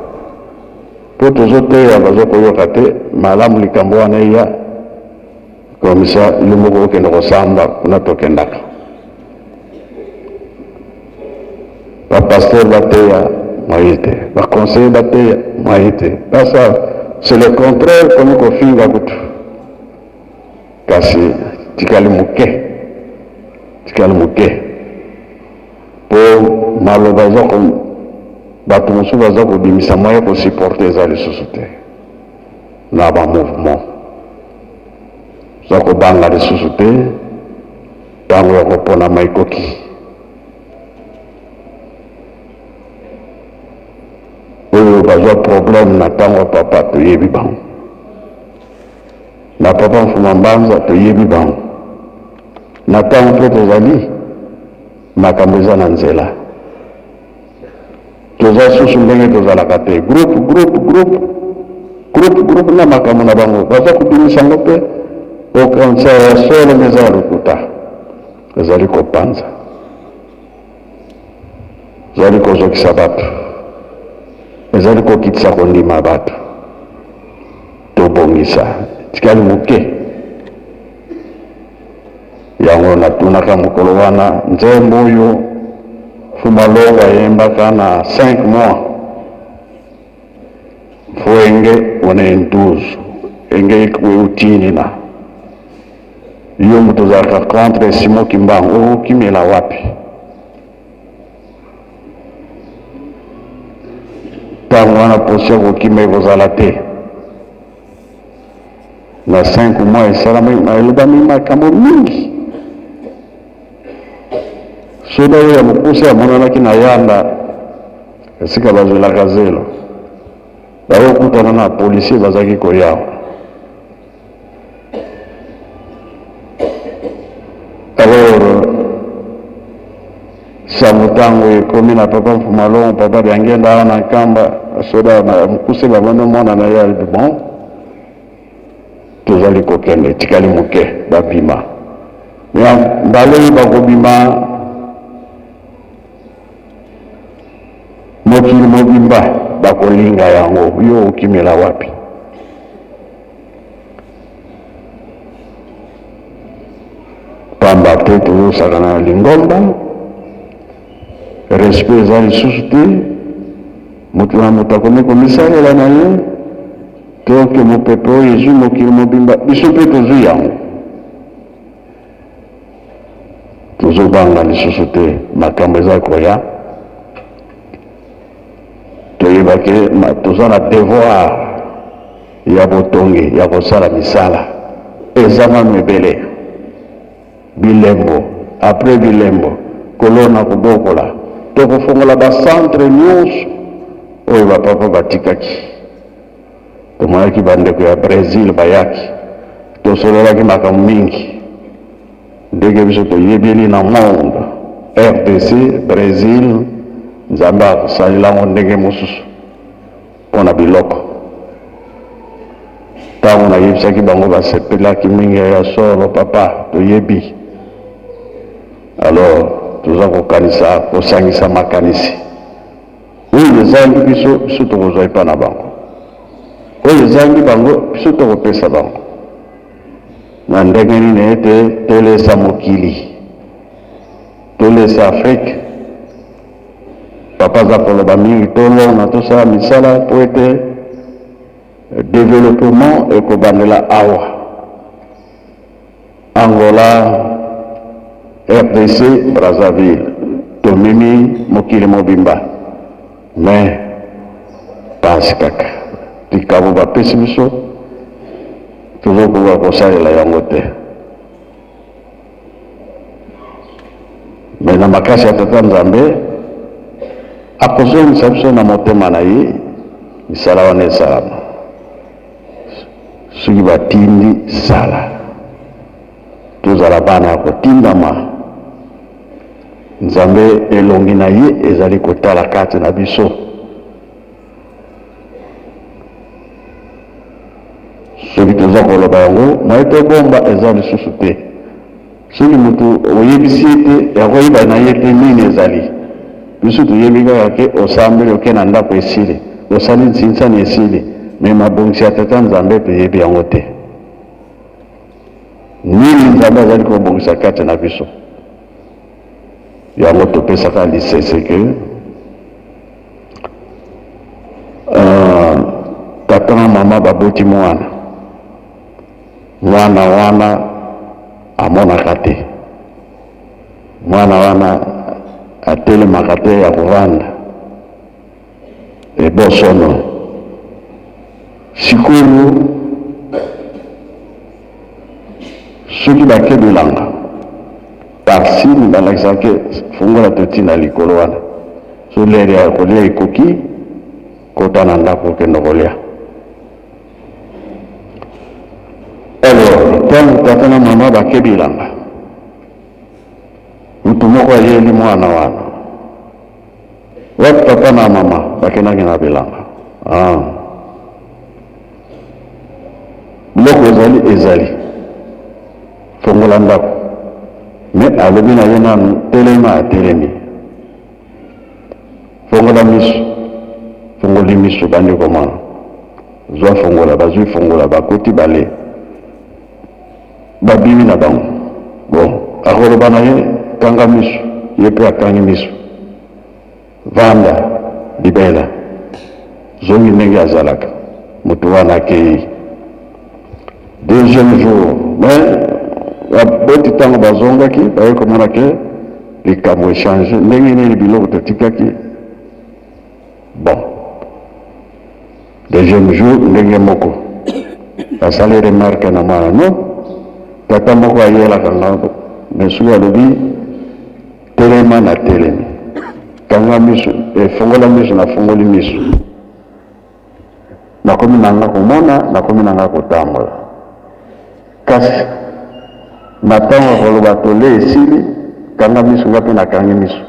mpo tozoteya bazokoyoka te malamu likambo wana eya komisa yo moko okende kosamba kuna tokendaka bapaster bateya mwaye te baconseiller bateya mwaye te basa c'est le contraire komi kofinga kutu kasi tikali muke po maloba eza bato mosusu baza kobimisa mwaye kosupporte eza lisusu te na bamouvement za kobanga lisusu te ntango ya koponama ekoki oyo bazwa problème na ntango ya papa toyebi bango na papa Mfuma Mbanza toyebi bango na ntango mpe tozali makambo eza na nzela toza susu ndenge tozalaka te groupe na makambo na bango baza kobimisa ngo mpe okanisa ya solo meza ya lokuta ezali kopanza ezali kozokisa bato ezali kokitisa kondima bato tobongisa tikali moke yango natunaka mokolo wana nzembo oyo Mfumalongo ayembaka na 5 mois fo enge one 12 enge ikweutini na yo moto ozalaka contre Simon Kimbangu okimela wapi ntango wana posi ya kokima ekozala te na 5 mois esalami elobami makambo mingi soda oyo ya mokuse amonanaki na yanda esika bazwelaka zelo bayokutana na policier bazalaki koyawa alors sango ntango ekomi na papa Mfumalongo papa byangenda awa na nkamba soda na mokuse babona mwana na ye alibi bon tozali kokende tikali moke babima mbale bakobima mokili mobimba bakolinga yango yo okimela wapi pamba te tozosakana na lingomba respect eza lisusu te moto na moto akomi komisalela na ye toke mopepe oyo ezwi mokili mobimba biso mpe tozwi yango tozobanga lisusu te makambo eza koya toyebake toza na devoir ya botongi ya kosala misala eza nanu ebele bilembo après bilembo kolona kobokola tokofongola bacentre nyonso oyo bapapa batikaki tomonaki bandeko ya Brésil bayaki tosololaki makambo mingi ndenge biso toyebeli na monde RDC Brésil nzambe akosalilango ndenge mosusu mpona biloko ntango nayebisaki bango basepelaki mingi ya solo papa toyebi alors toza kokanisa kosangisa makanisi oyo ezangi biso tokozwa epa na bango oyo ezangi bango biso tokopesa bango na ndenge nini ete tolesa mokili tolesa Afrique papa aza koloba mingi tolonga tosala misala po ete développement ekobandela awa Angola RDC Brazzaville tomé mokili mobimba mais pasi kaka likabo bapesi biso tozokoka kosalela yango te mais na makasi ya tata Nzambe akozongisa biso na motema na ye misala wana esalama soki batindi sala tozala bana ya kotindama Nzambe elongi na ye ezali kotala kati na biso soki toza koloba yango moye tobomba eza lisusu te soki motu oyebisi ye te yakoyeba na ye te nini ezali biso toyebi kaka ke osambeli oke na ndako esili osali nsinsani esili me mabongisi ya tata Nzambe toyebi yango te nini Nzambe azali kobongisa kati na biso yango topesaka lisese ke tata na mama baboti mwana wana amonaka te mwana wana atelemaka te ya kovanda ebosono sikoyo soki bake bilanga parsini balakisa ke fungola totina likolo wana so lere ya kolia ekoki kota na ndako okende kolia alors ntango tata na mama bake bilanga mutu moko ayeli mwana wana watu papa na mama bakendaki na bilanga biloko ezali fongola ndako me alobi na ye nanu telema atelemi fongola miso fongoli miso bandeko mwana zwa fongola bazwi fongola bakoti bale babimi na bango bon akoloba na ye kanga miso ye mpe akangi miso vanda libela zongi ndenge azalaka moto wana akei deuxième jour mais baboti ntango bazongaki baye komona ke likambo echange ndenge nini biloko totikaki bon deuxième jour ndenge moko asali remarke na mwana no tata moko ayelaka ngambo mais soki alobi telema na telemi kanga miso efongola miso na fongoli miso nakomi nanga komona nakomi nanga kotambola kasi na ntango koloba tole esili kanga miso nga mpe nakangi miso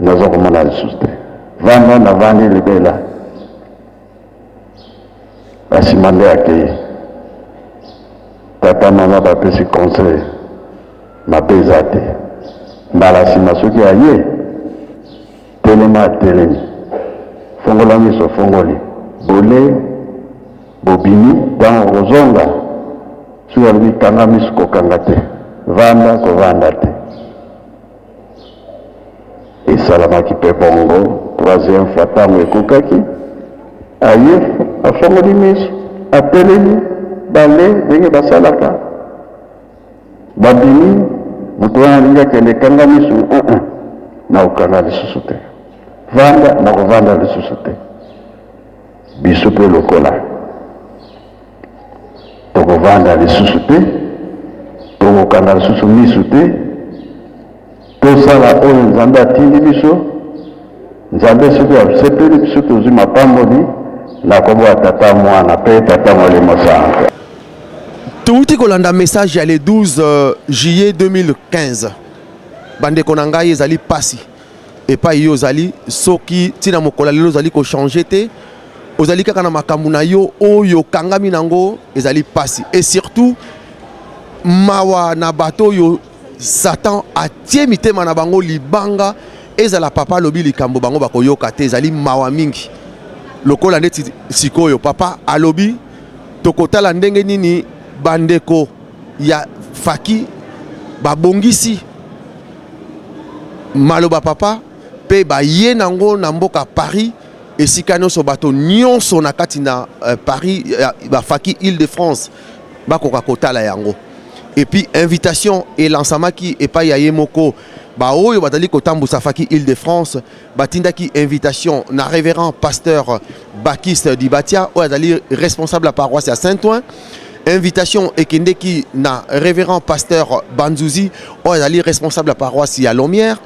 naza komona lisusu te vanda navandi libela basima nde akei tata mama bapesi conseil mabe eza te mbala nsima soki aye telema atelemi fongola miso fongoli bole bobimi ntango kozonga soki alobi kanga miso kokanga te vanda kovanda te esalamaki mpe bongo troisième fois ntango ekokaki aye afongoli miso atelemi bale ndenge basalaka babimi moto wana alingi akende kanga miso nakokanga lisusu te vanda nakovanda lisusu te biso mpe lokola tokovanda lisusu te tokokanga lisusu miso te tosala oyo Nzambe atindi biso Nzambe soki asepeli biso tozwi mapamboli na kombo ya tata mwana mpe tata molimo sango. Touti kolanda message ya le 12 juillet 2015 bandeko na ngai ezali pasi epai yo ozali soki tina mokola lelo ozali kochange te ozali kaka na makambo na yo oyo kangami nango ezali pasi et surtout mawa na bato yo Satan atie mitema na bango libanga ezala papa lobi likambo bango bakoyoka te ezali mawa mingi lokola ndeti sikoyo papa alobi tokotala ndenge nini bandeko ya faki babongisi maloba papa pe baye nango na mboka Paris esika nyonso bato nyonso na kati na Paris bafaki Île-de-France bakoka kotala yango et puis invitation et lansamaki epai ya ye moko ba oyo batali kotambusa faki Île-de-France batindaki invitation na révérend pasteur Bakiste Dibatia oyo azali responsable la paroisse à Saint-Ouen. Invitation ekendeki na révérend pasteur Banzuzi oyo azali responsable la paroisse à Lomière.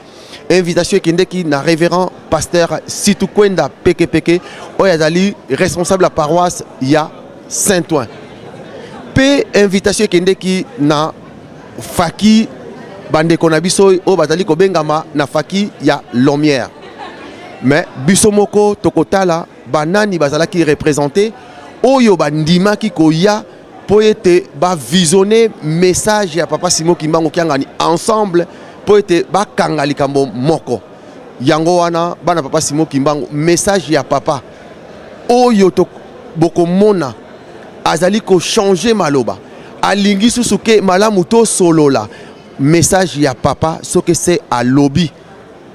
Invitation ekendeki na révérend pasteur Situkwenda Peke oyo azali responsable la paroisse ya Saint-Ouen. Pe invitation ekendeki na faki bandeko na biso o batali ko bengama na faki ya Lomière. Mais biso moko tokotala banani bazalaki représenté oyo bandimaki koya po ete ba visionner message ya papa Simon Kimbangu kiangani ensemble po ete ba kanga likambo moko. Yango wana bana papa Simon Kimbangu message ya papa oyo to boko mona azali ko changer maloba alingi susuke malamu to solola message ya papa soke c'est à lobby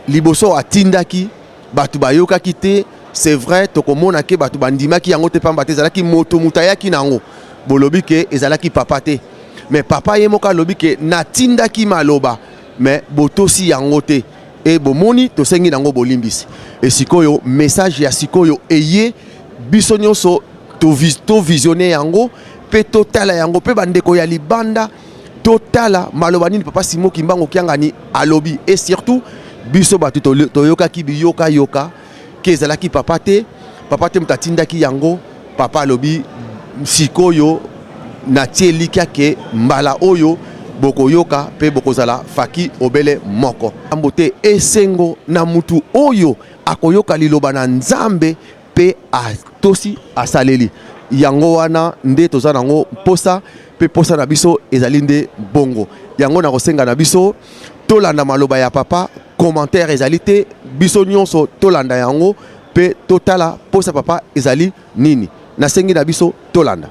liboso atindaki batu bayoka kite c'est vrai tokomona ke batu bandimaki yango te pamba te zalaki moto mutayaki nango bolobi ke ezalaki papa te mais papa yemoka lobi ke natindaki maloba mais botosi yango te e bomoni tosengi nango bolimbisi et sikoyo message ya sikoyo eye biso nyonso to visionner yango pe totala yango pe bandeko ya libanda totala maloba nini papa Simon Kimbangu kiangani alobi et surtout biso batu toyoka ki biyoka yoka kezalaki papa te mutatindaki yango papa alobi sikoyo na tielika ke mbala oyo boko yoka pe boko zala faki obele moko ambote esengo na mutu oyo akoyoka liloba na nzambe pe atosi asaleli yango wana nde toza nango posa pe posa na biso ezali nde bongo yango na kosenga na biso tolanda maloba ya papa commentaire ezali te biso nyonso tolanda yango pe totala posa papa ezali nini nasengi na biso tolanda.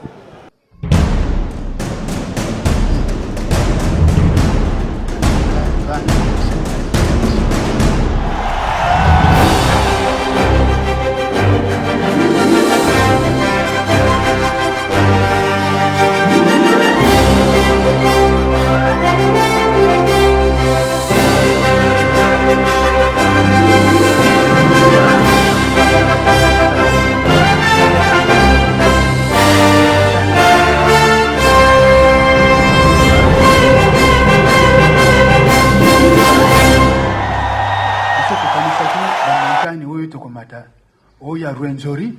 Oya Rwenzori,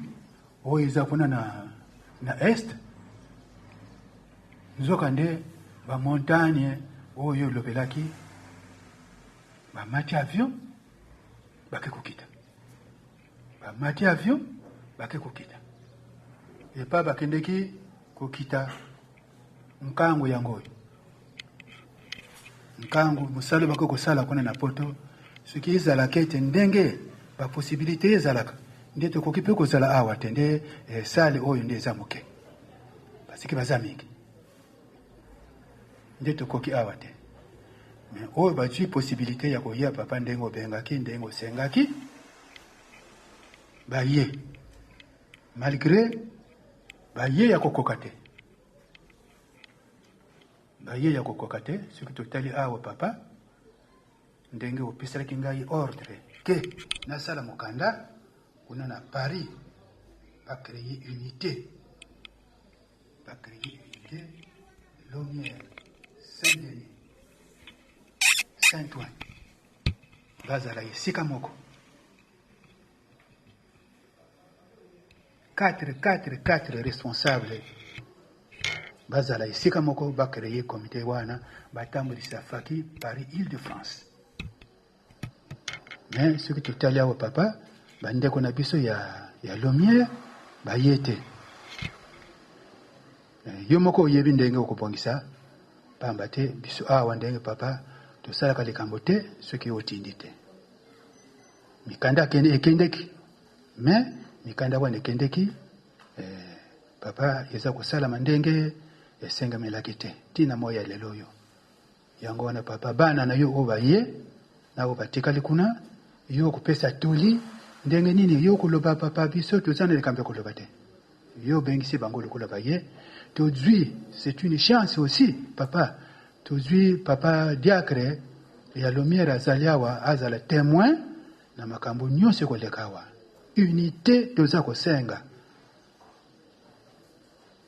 oya zakuna na est, nzokande ba montagne oyo lobelaki ba mati avion bake kukita, ba mati avion bake kukita, epa bakendeki kukita nkangu yangoyo, nkangu musalo bako kusala kuna na poto, suki izalaka ete ndenge ba possibilité ezalaka nde tokoki pe kozala awa te nde sale oyo nde eza moke basiki baza mingi nde tokoki awa te mais oyo bazwi possibilité ya koya papa ndenge obengaki ndenge osengaki baye malgré baye ya kokoka te soki totali awa papa ndenge opeselaki ngai ordre ke nasala mokanda kuna na Paris va créer unité Lomière, Saint-Denis, Saint-Ouen bazala esika moko 4 responsables bazala esika moko va créer comité wana batambulisa faki Paris Île-de-France. Mais ce que tu as dit au papa bandeko na biso ya Lomière bayete yo moko oyebi ndenge okopongisa pamba te biso awa ndenge papa tosalaka likambo te soki otindi te mikanda ekendeki mais mikanda wana ekendeki papa eza kosalama ndenge esengamelaki te ntina moya lelo oyo yango wana papa bana na yo oyo baye nabo batikali kuna yo kopesa toli ndenge nini yo koloba papa biso tozana likambo koloba te yo bengisi bango lokola baye tozwi c'est une chance aussi papa tozwi papa diacre ya lumière azali awa azala témoin na makambo nyonso ekoleka awa. Unité toza kosenga.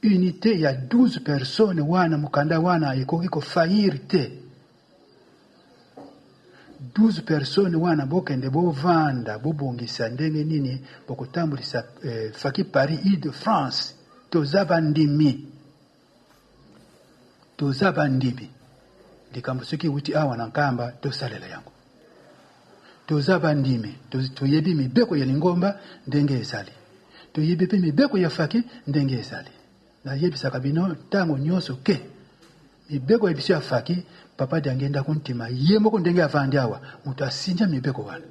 Unité, il y a 12 personnes wana mukanda wana ekoki kofaillir te. 12 personnes wana bokende bovanda bobongisa ndenge nini bokotambulisa faki Paris Île-de-France. Toza bandimi likambo soki wuti awa na nkamba tosalela yango. Toza bandimi toyebi mibeko ya Lingomba ndenge ezali, toyebi mpe mibeko ya faki ndenge ezali. Na yebisaka bino ntango nyonso ke mibeko ya biso ya faki papa diangenda kuntima ye moko ndenge avandi awa mutu asinja mibeko wana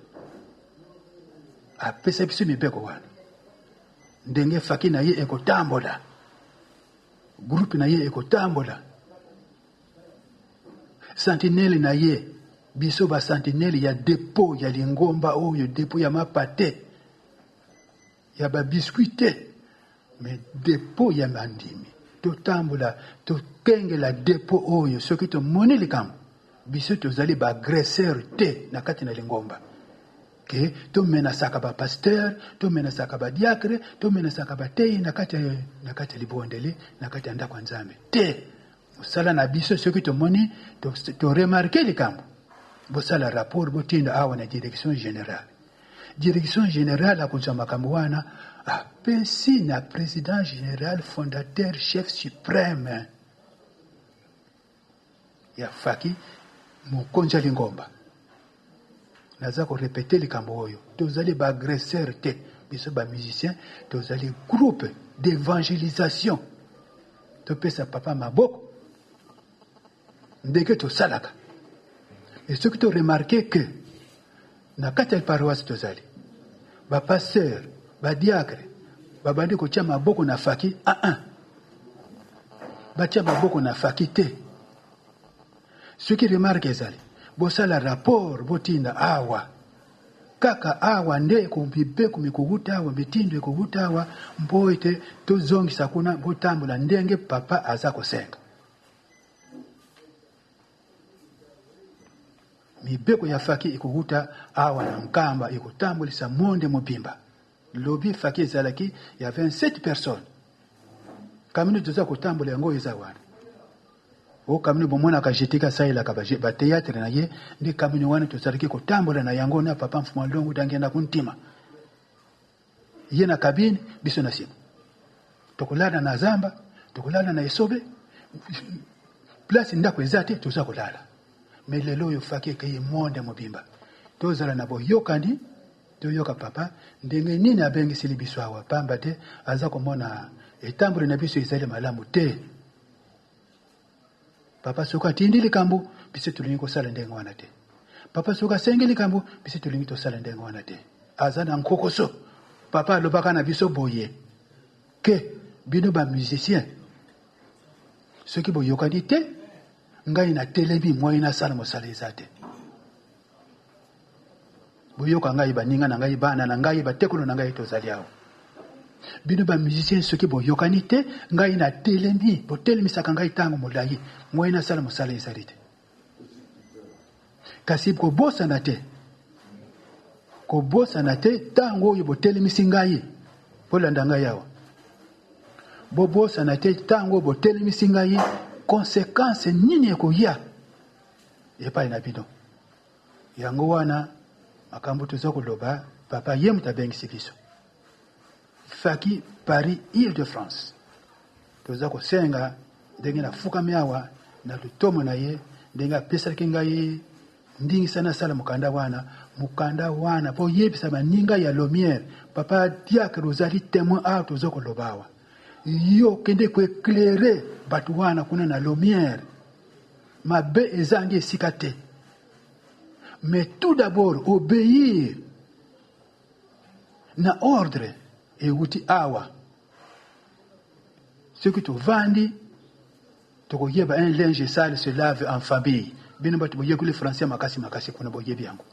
apesa biso mibeko wana ndenge faki na ye ekotambola, groupe na ye ekotambola, sentinelle na ye biso ba sentinelle ya dépôt ya Lingomba oyo dépôt ya mapate ya ba biscuit mais dépôt ya mandimi totambola tokengela dépôt oyo soki tomoni likambo biso tozali ba agresseur te na kati na Lingomba ke tomenasaka ba pasteur, tomenasaka ba diacre, tomenasaka ba tei na kati ya libondeli na kati ya ndako nzambe te. Mosala na biso soki tomoni to remarquer likambo bosala rapport botinda awa na direction générale akozwa makambo wana apesi na président général fondateur chef suprême ya faki mokonzi ya Lingomba. Naza ko répéter likambo oyo tozali ba agresseur te biso ba musicien tozali groupe d'évangélisation topesa papa maboko ndenge tosalaka. Et ce que tu as remarqué que na kati ya paroisse tozali ba pasteur ba diacre babandi kotia maboko na faki batia maboko na faki te. Ce qui remarque ezali bosala rapport botinda awa kaka awa nde kumbibe kumikuguta awa mitindo ekuguta awa mpo ete tozongisa kuna botambola ndenge papa aza kosenga. Mibeko ya faki ikuguta awa na nkamba ikutambulisa monde mobimba. Lobi faki ezalaki ya 27 personnes. Kamino toza kutambula yango eza wana. O kamino bomona kajetika saila ba théâtre na ye ndi kamino wana tozalaki kutambula na yango na papa mfuma longo dangenda kuntima. Ye na kabine biso na simu. Tokulala na zamba, tokulala na esobe. Place ndako ezate toza kulala. Mais lelo yo faki ke monde mobimba tozala na boyokani toyoka papa ndenge nini abengisili biso awa pamba te aza komona etambule na biso ezali malamu te. Papa soka tindi likambo biso tulingi kosala ndenge wana te. Papa soka sengi likambo biso tulingi tosala ndenge wana te. Aza na nkokoso papa alobaka na biso boye ke bino ba musicien soki boyokani te ngai na telebi moi na sala mosala ezate boyoka ngai baninga na ngai bana na ngai batekolo na ngai tozali awo bino ba musicien soki boyokani te ngai na telebi botelemisaka ngai tango molai moi na sala mosala ezate kasi kobosana te tango oyo botelemisi ngai bolanda ngai awa bobosana te tango botelemisi ngai conséquence nini ekoya epai na bino yango wana makambo toza koloba papa ye mutabengisi biso faki Paris Île-de-France toza kosenga ndenge na fukami awa na lutomo na ye ndenge apesalaki ngai ndingisa na sala mukanda wana po yebisa baninga ya lumière papa diacre ozali témoin awa toza koloba awa yo kende ko éclairer batu wana kuna na lumière mabe ezangi esika te. Mais tout d'abord obéir na ordre et wuti awa ce que tu vandi to yeba un linge sale se lave en famille bino batu boye kule français makasi kuna boye byango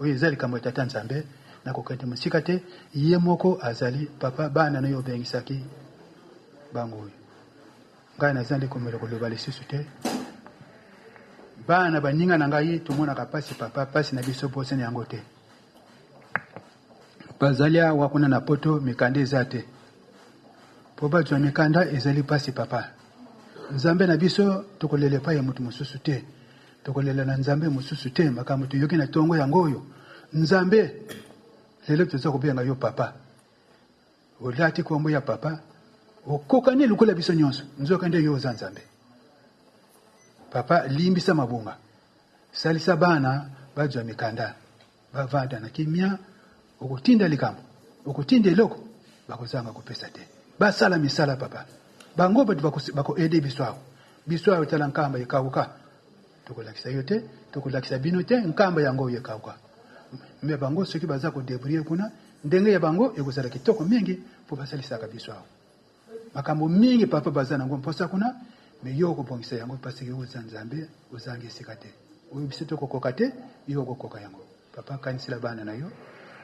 oyo ezali kamo tata nzambe na kokete musika te ye moko azali papa bana na yo bengisaki bango oyo ngai nazali komela koloba lisusu te bana baninga na ngai tomonaka pasi papa pasi na biso pose na yango te bazali awa kuna na poto mikanda eza te po bazwa mikanda ezali pasi papa nzambe na biso tokolela epai ya moto mosusu te tokolela na nzambe mosusu te makambo toyoki na tongo yango oyo nzambe lelo toza kobenga yo papa olati kombo ya papa okokani lukola biso nyonso nzoka nde yo oza nzambe papa limbisa mabunga salisa bana bazwa mikanda bavanda na kimia okutinda likambo okutinda eloko bakozanga kopesa te basala misala papa bango batu bako ede biso awo tala nkamba yekauka tokolakisa yo te tokolakisa bino te nkamba yango yekauka me bango soki baza kodebrouiller kuna ndenge ya bango ekozala kitoko mingi po basalisaka biso awo makambo mingi papa baza nango mposa kuna me yo okobongisa yango paseke oza nzambe ozangi esika te oyo biso tokokoka te yo okokoka yango papa kanisila bana na yo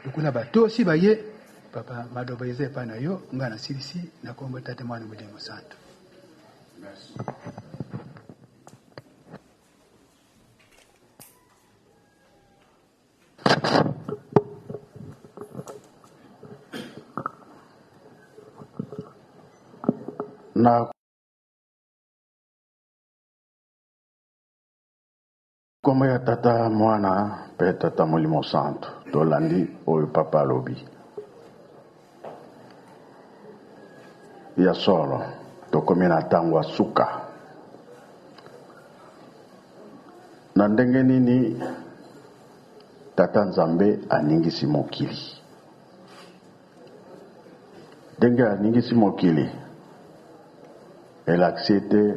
lokola batosi baye papa madoba eza epai na yo nga nasilisi na kombo tate mwana molimo santo. Merci. Na kombo ya tata mwana pe tata molimo santo tolandi oyo papa alobi ya solo tokomi na ntango ya suka na ndenge nini tata nzambe aningisi mokili ndenge aningisi mokili elakisi ete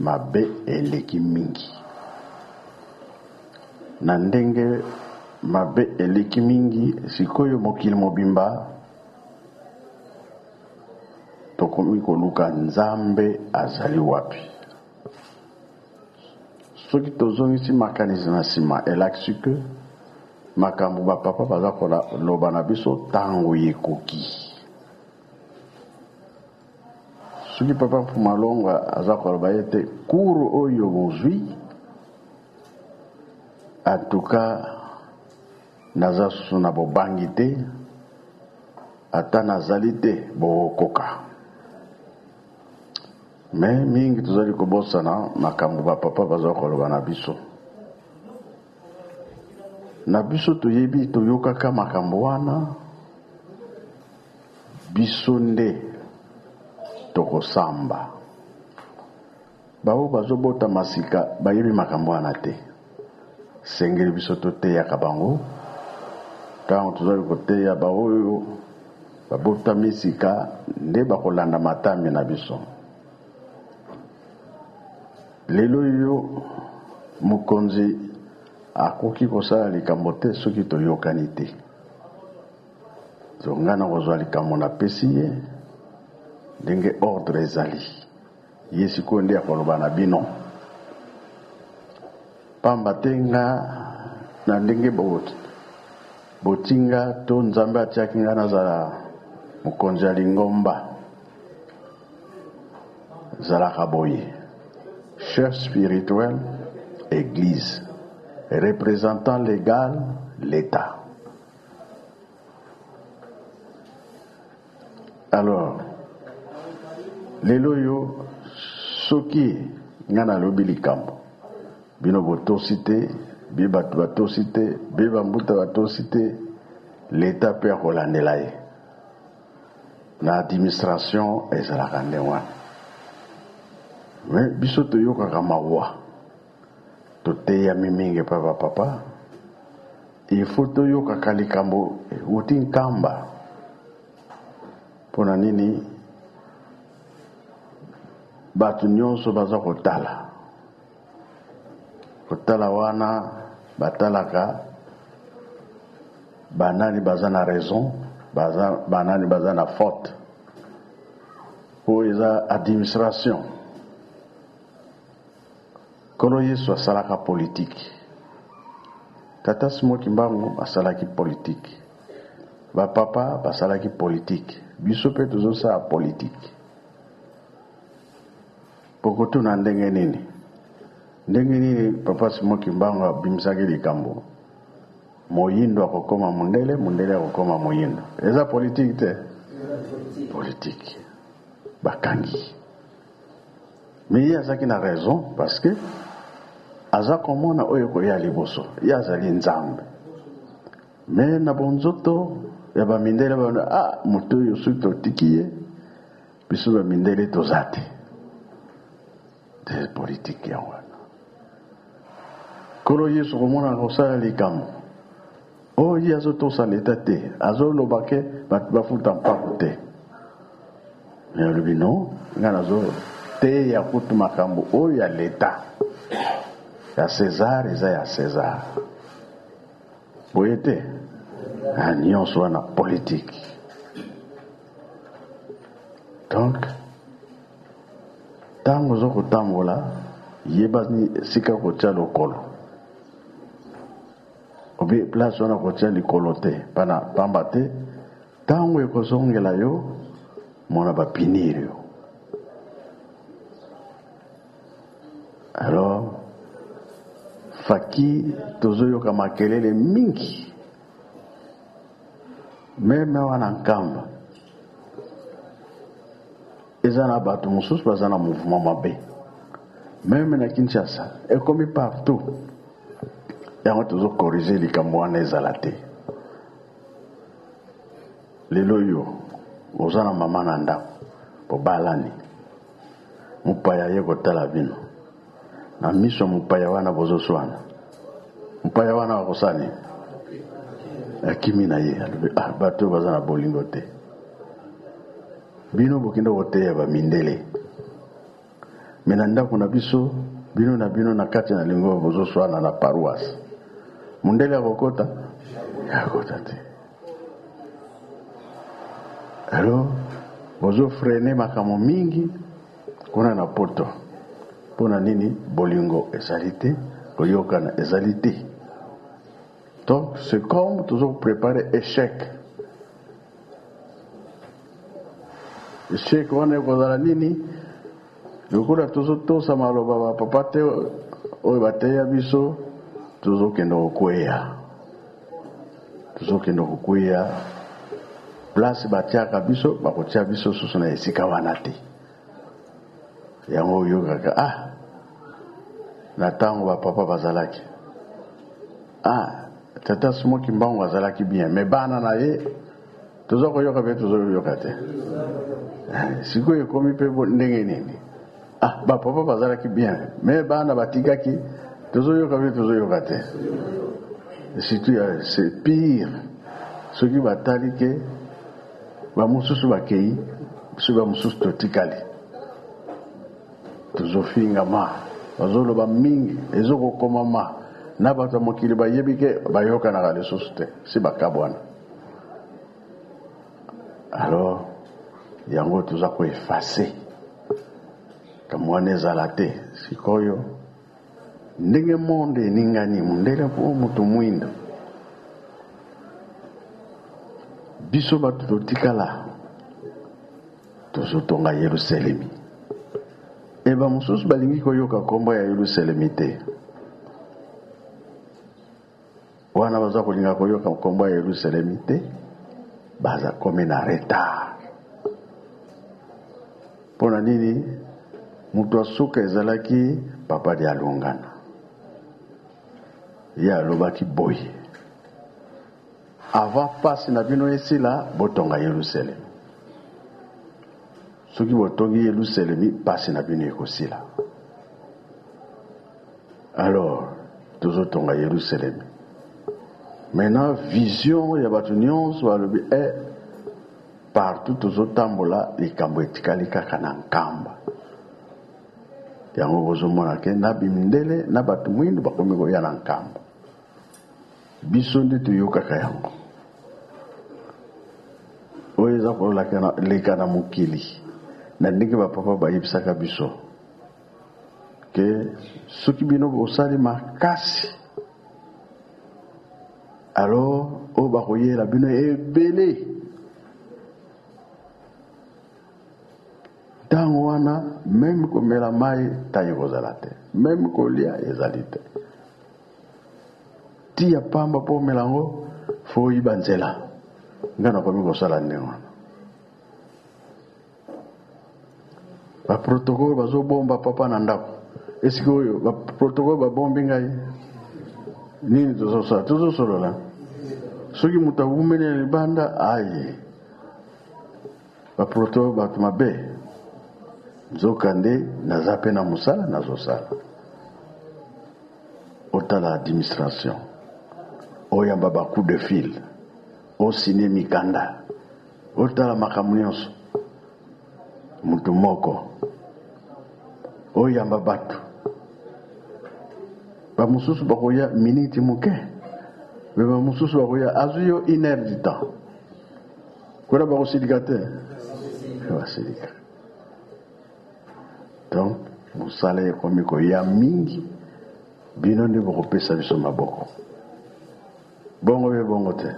mabe eleki mingi na ndenge mabe eleki mingi sikoyo mokili mobimba tokomi koluka nzambe azali wapi soki tozongisi makanisi na nsima elakisi ke makambo bapapa baza koloba na biso ntango yekoki soki papa Mfumalonga aza koloba ete kuru oyo bozwi atuka naza susu na bobangi te ata nazali te bokoka me mingi tozali kobosana makambo bapapa baza koloba na biso toyebi toyokaka makambo wana biso nde tokosamba bao bazobota masika bayebi makambo wana te sengeli biso toteyaka bango ntango tozali koteya baoyo babota misika nde bakolanda matami na biso lelo yo mokonzi akoki kosala likambo te soki toyokani te zongana kozwa likambo napesi ye ndenge ordre ezali ye sikoyo nde akoloba na bino pamba te nga na ndenge botinga to nzambe atiaki nga nazala mokonzi ya lingomba zalaka boye chef spirituel église représentant légal l'état. Alors lelo yo soki nga nalobi likambo bino botosi te bi bato batosi te bi bambuta batosi te l'état mpe akolandela ye na administration ezalaka nde wana me biso toyokaka mawa toteyami mingi mpe bapapa ifo toyokaka likambo euti nkamba mpona nini bato nyonso baza kotala wana batalaka banani baza na raison banani baza na faute po eza administration kolo yesu asalaka politike tata Simoki Mbangu asalaki politike bapapa basalaki politike biso mpe tozosala politike poko tuna ndenge nini ndenge nini papa Simon Kimbangu abimisaki likambo moyindo akokoma mundele, mundele akokoma moyindo. Eza politique te? Politique. Bakangi. Mais il y a ça qui a raison parce que aza komona oyo koya liboso ya zali nzambe. Mais na bonzoto ya ba mindele ba moto yo suto tikiye biso ba mindele tozate. C'est politique ya wana. Kolo Yesu komona kosala likambo. Oh il y a zoto sa leta te. Azo lobake bafuta mpako te. Mais le bino ngana zo te ya kutu makambo oyo ya leta. Ya César eza ya César. Boyete nyonso wana politique. Donc tango zo kotambola yeba ni sika kotia lokolo. Obi place wana kotia likolo te pana pamba te tango ekozongela yo mona bapinir yo. Alors faki tozoyoka makelele mingi meme wana nkamba eza na bato mosusu baza na mouvement mabe meme na Kinshasa ekomi partout yango tozokorige likambo wana ezala te. Lelo yo oza na mama na ndako bobalani mupaya ye kotala bino na miso mupaya wana bozoswana mupaya wana wakosani akimi na ye bato baza na bolingo te bino bokindo koteya ba mindele mena ndako na biso bino na kati na lingo bozoswana na paroisse mundele akokota yakota te. Alors bozo freiner makamo mingi kuna na poto pona nini bolingo ezalité koyokana ezalité. Donc c'est comme toujours préparer échec wana kozala nini lokola tozotosa maloba ba papa te oyo bateya biso tozokende kokwea place batiaka biso bakotia biso susu na esika wana te yango oyokaka na ntango bapapa bazalaki tata Simon Kimbangu azalaki bien mais bana na ye tozokoyoka pe tozoyoka te sikoyo ekomi mpe ndenge nini bapapa bazalaki bien mais bana batikaki tozoyoka pe tozoyoka te. Surtout c'est pire soki batali ke bamosusu bakei biso bamosusu totikali tozofingama bazoloba mingi ezokokoma ma na bato ya mokili bayebi ke bayokanaka lisusu te si bakabwana. Alors yango toza koefase kamwana ezala te sikoyo ndenge monde eningani mundele po moto mwindo biso bato totikala tozotonga Yerusalemi eba mosusu balingi koyoka kombo ya Yerusalemi te wana baza kolinga koyoka kombo ya Yerusalemi te baza komi na retard pona nini mutu asuka ezalaki papa di alongana ya alobaki boye avant pasi na bino esila botonga Yerusalemi soki botongi Yerusalemi pasi na bino ekosila. Alors tozotonga Yerusalemi maintenant vision ya bato nyonso balobi partout tozotambola likambo etikali kaka na nkamba yango bozomona ke na bimindele na bato mwindu bakomi koya na nkamba biso nde toyokaka yango oyo eza koleka na mokili na ndenge bapapa bayebisaka biso ke soki bino bosali makasi alors oyo bakoyela bino ebele ntango wana même komela mai tayi kozala te, même kolia ezali te. Tia pamba po melango fo yiba nzela ngana komi kosala ndenge wana. Ba protocole bazobomba papa na ndako esika oyo ba protocole babombi ngai nini tozosolola soki mutu awumeli na libanda aye ba protocole bato mabe nzokande naza mpe na mosala nazosala otala administration oyamba bacoup de fil osine mikanda otala makambo nyonso mutu moko oyamba bato bamosusu bakoya miniti moke me bamosusu bakoya azwi yo 1 heure du temps kuna bakosilika te basilika. Donc mosala ekomi koya mingi bino nde bokopesa biso maboko bongo be bongo te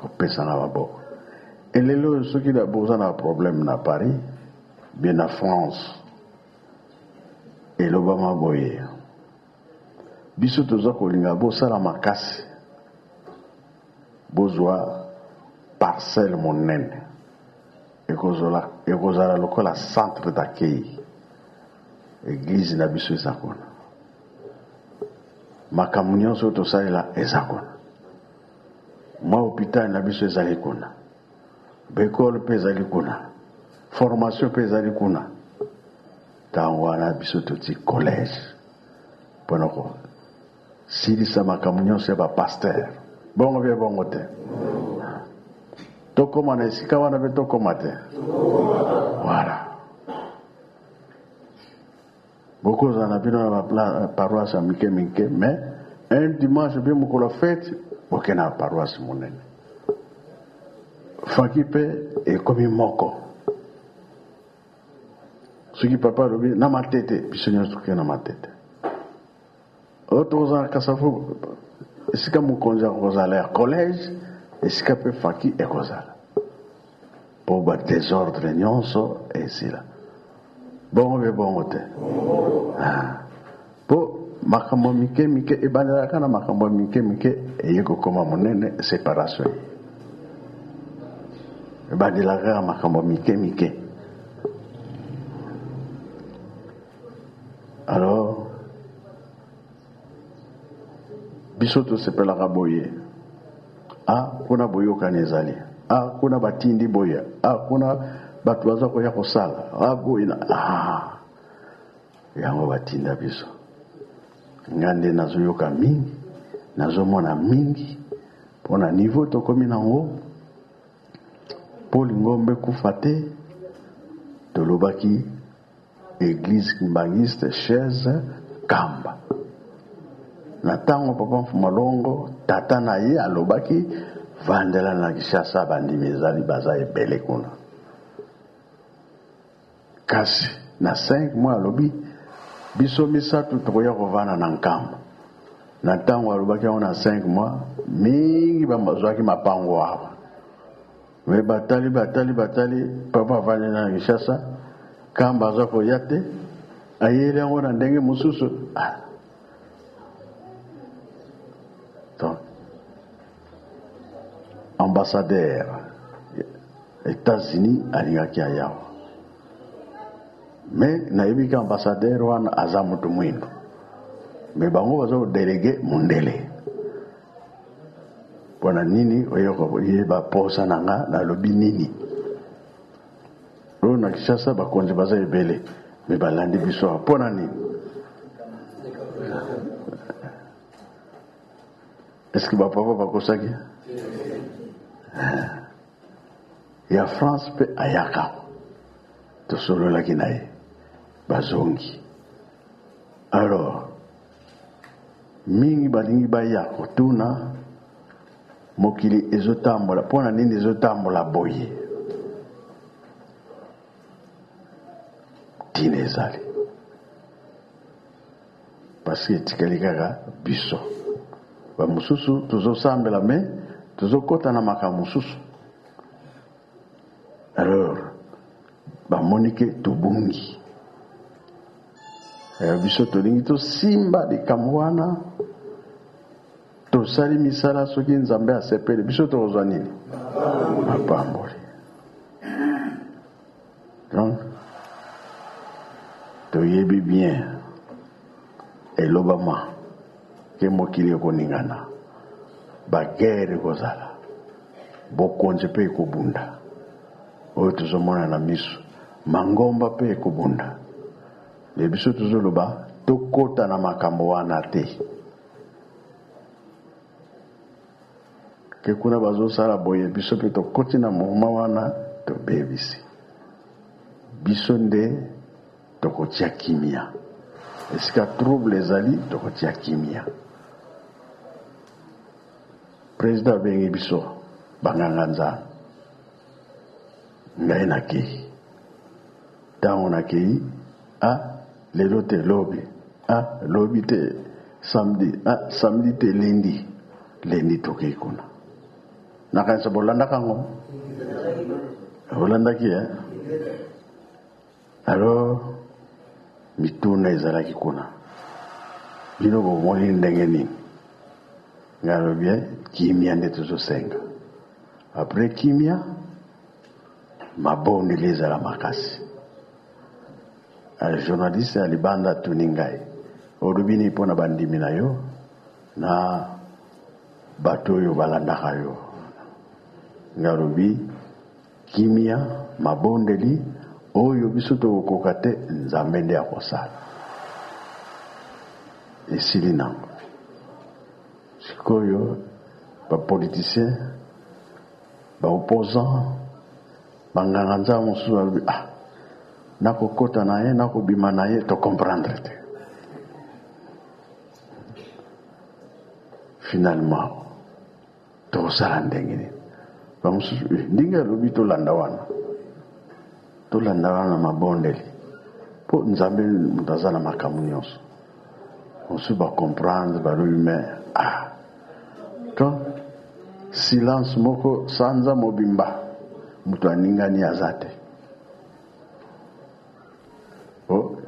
kopesa na maboko. Elelo soki boza na problème na Paris bien na France elobama boye biso toza kolinga bosala makasi bozwa parcelle monene ekozala lokola centre d'accueil église na biso eza kuna makambo nyonso tosalela eza kuna mwa hôpital na biso ezali kuna bekole mpe ezali kuna formation mpe ezali kuna ntango wana biso toti collège mpona kosilisa makambo nyonso ya bapaster bongo bie bongo te tokóma na esika wana mpe tokóma te voilà bokozala na bino na paroisse ya mike mike mais un dimanche mpe mokolo fete boke na paroisse monene faki mpe ekomi moko soki papa alobi na matete biso nyonso toke na matete oyo tokozala kasafu esika mokonzi akozala ya collège esika mpe faki ekozala mpo badésordre nyonso esila bongo mpe bongo te mpo makambo mike mike ebandelaka na makambo mike mike eye kokoma monene séparation ebandelaka na makambo mike mike. Alors biso tosepelaka boye kuna boyokani ezali kuna batindi boye kuna bato baza koya kosala boye yango batinda biso nga nde nazoyoka mingi nazomona mingi mpona niveau tokomi nango mpo lingombe kufa te tolobaki église kimbangiste chaise kamba na ntango papa Mfumalongo tata na ye alobaki vandela na Kishasa bandimi ezali baza ebele kuna kasi na 5 mois alobi biso misato tokoya kovanda na nkamba na ntango alobaki yango na 5 mois mingi bamazwaki mapango awa me batali papa avandela na Kishasa kamba aza koya te ayeli yango na ndenge mosusu donc ambassadeur États-Unis alingaki ayawa me nayebi ka ambassadeur wana aza moto mwindo me bango baza kodelege mondele mpona nini oyeba posa na nga nalobi nini oyo na Kishasa bakonzi baza ebele me balandi biso mpona nini eske bapapa bakosaki ya France mpe ayaka tosololaki na ye bazongi alors mingi balingi baya kotuna mokili ezotambola mpona nini ezotambola boye tina ezali parce etikali kaka biso bamosusu tozosambela me tozokota na makambo mosusu alors bamonike tobungi biso tolingi tosimba likambo wana tosali misala soki nzambe asepeli biso tokozwa nini mapamboli. Donc toyebi bien elobama ke mokili ekoningana bagere kozala bokonzi mpe ekobunda oyo tozomona na miso mangomba mpe ekobunda le biso tozoloba tokota na makambo wana te ke kuna bazosala boye biso mpe tokoti na mouvema wana tobebisi biso nde tokotia kimia esika trouble ezali tokotia kimia. Président abengi biso banganga nzambe ngai nakei ntango nakei lelo te lobi lobi te samedi samedi te lendi tokei kuna nakanisa bolandaka ngo bolandaki alors mituna ezalaki kuna bino bomoni ndenge nini ngalobie kimia nde tozosenga après kimia mabondeli ezala makasi. Journaliste alibanda tuni ngai olobini mpona bandimi na yo na bato oyo balandaka yo ngalobi kimia mabondeli oyo biso tokokoka te nzambe nde akosala esili nango. Sikoyo bapoliticien baopposant banganga nzambe mosusu balobi nakokota na ye nakobima na ye tocomprendre te. Finalement tokosala ndenge nini bamosusu ndenge alobi tolanda wana mabondeli mpo nzambe moto aza na makambo nyonso mosusu bacomprendre balobi me to silence moko sanza mobimba moto aningani aza te.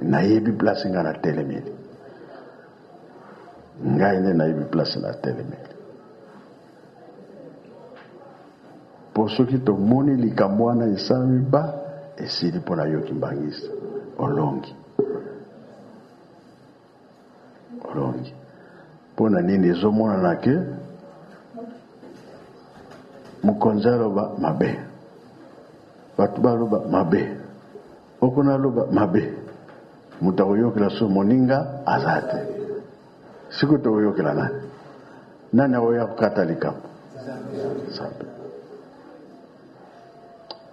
Nayebi place nga na telemeli ngai nde nayebi place na telemeli po soki tomoni likambo wana esalami ba esili mpo na yoki mbangisa olongi mpo na nini ezomonana ke mokonzi aloba mabe bato baloba mabe okona aloba mabe moto akoyokela so moninga aza te siko tokoyokela nani akoya kokata likambo nzambe.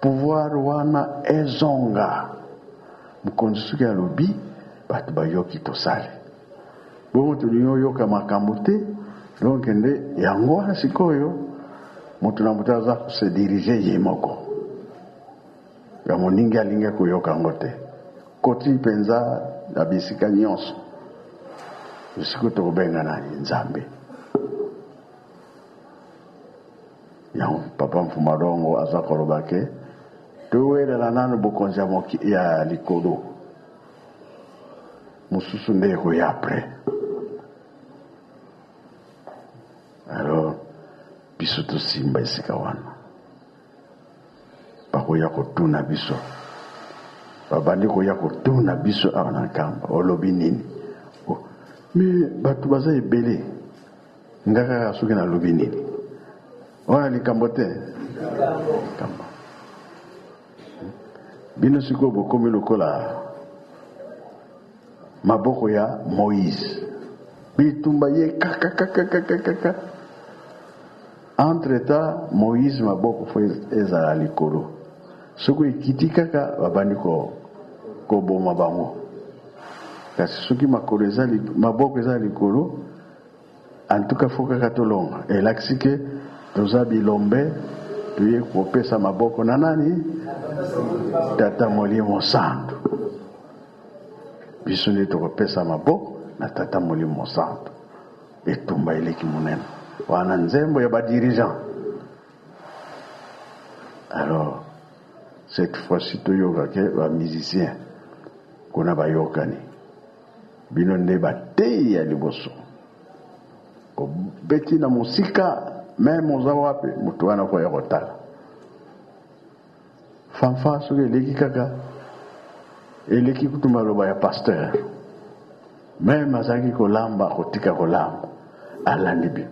Pouvoir wana ezonga mokonzi soki alobi bato bayoki tosali bongo tolingi oyoka makambo te donc nde yango wana sikoyo moto na moto aza kose dirige ye moko ya moningi alingi koyoka yango te koti mpenza na bisika nyonso siko tokobenga nani nzambe yango papa Mfumalongo aza koloba ke towelela nano bokonzi ya likolo mosusu nde ekoya apres. Alors biso tosimba esika wana bakoya kotuna biso babandi koya kotuna biso awa na nkamba olobi nini me bato baza ebele ngaka soki nalobi nini wana likambo te likambo bino sikoyo bokomi lokola maboko ya Moïse bitumba ye kakakakakaka entre temps Moïse maboko fo ezala likolo soko ekiti kaka babandi koboma bango kasi soki makolo ezali maboko ezali likolo en tout cas fo kaka tolonga elakisi ke toza bilombe toye kopesa maboko na nani tata Molimo Santu biso nde tokopesa maboko na tata Molimo Santu etumba eleki monene wana nzembo ya badirigeant. Alors cette fois-ci toyoka ke ba musicien kuna bayokani bino nde batei ya liboso ko beti na musika même oza wapi mutu wana kwa yokotala fanfa soki eleki kaka eleki kutuma loba ya pasteur même azalaki kolamba kotika kolamba alandi bino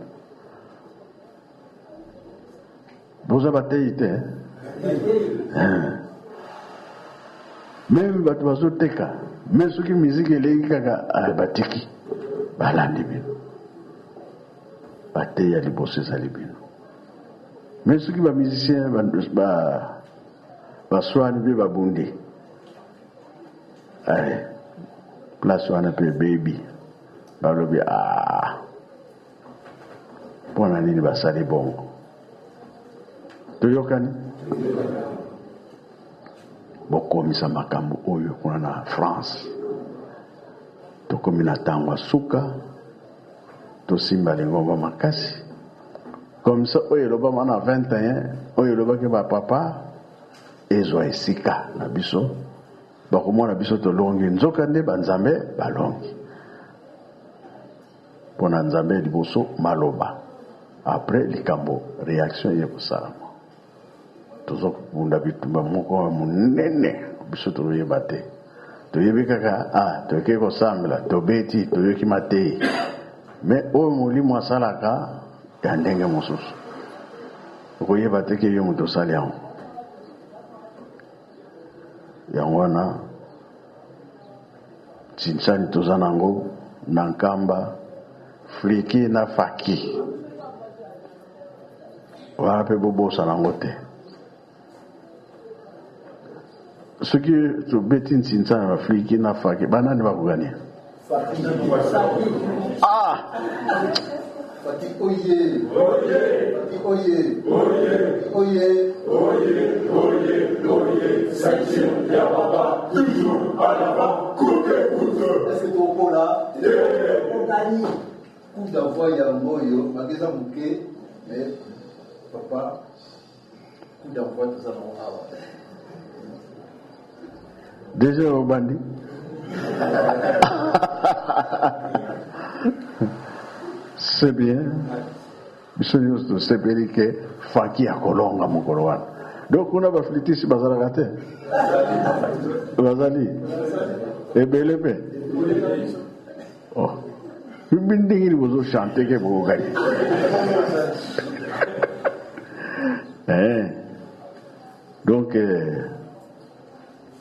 boza batei te même bato bazoteka mais soki musique eleki kaka batiki balandi bino batei ya liboso ezali bino mais soki bamusicien baswani mpe babundi place wana mpe baby balobi mpona nini basali bongo toyokani bokomisa makambo oyo kuna na France tokomi na ntango suka tosimba lingomba makasi comme ça oyo elobama na 21 oyo elobaki bapapa ezwa esika na biso bakomona biso tolongi nzoka nde banzambe balongi mpona nzambe liboso maloba après likambo réaction ye kosalama tozokunda bitumba moko monene biso toyeba te toyebi kaka toyeke kosambela tobeti toyoki matei mais oyo molimo asalaka ya ndenge mosusu okoyeba te ke yo moto osali yango yango wana chinsani toza nango na nkamba fliki na faki wana mpe bobosa nango te soki tobeti ntsinsani na fliki na faki banani bakogania Fati oye, Fati oye, oye, oye, section Yababa, toujours à l'avant, coûte. Est-ce que tu es au là? On a dit, coup d'envoi Yamboyo, Mageza Mouké, mais papa, coup d'envoi, tout ça, on déjà au bandit. C'est bien. C'est bien que Faki a kolonga mukolowana. Donc on a pas flûté si bazala te. Bazali. Et belebe. Oh. Bindingi bozo chanter ke bo gagner. Donc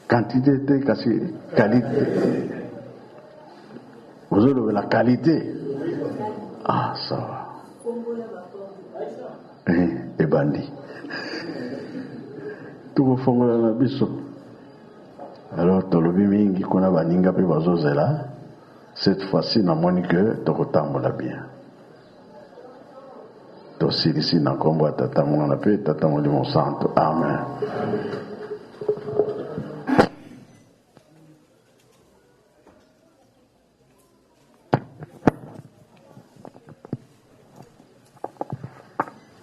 quantité kasi qualité. Vous avez la qualité. Ça va. Et bandit. Tout le fonds la biso. Alors, tolobi mingi kuna baninga pe bazozela. Cette fois-ci, na moni que tokotambola bien. Tosilisi na kombo tata mwana pe tata molimo santo. Amen.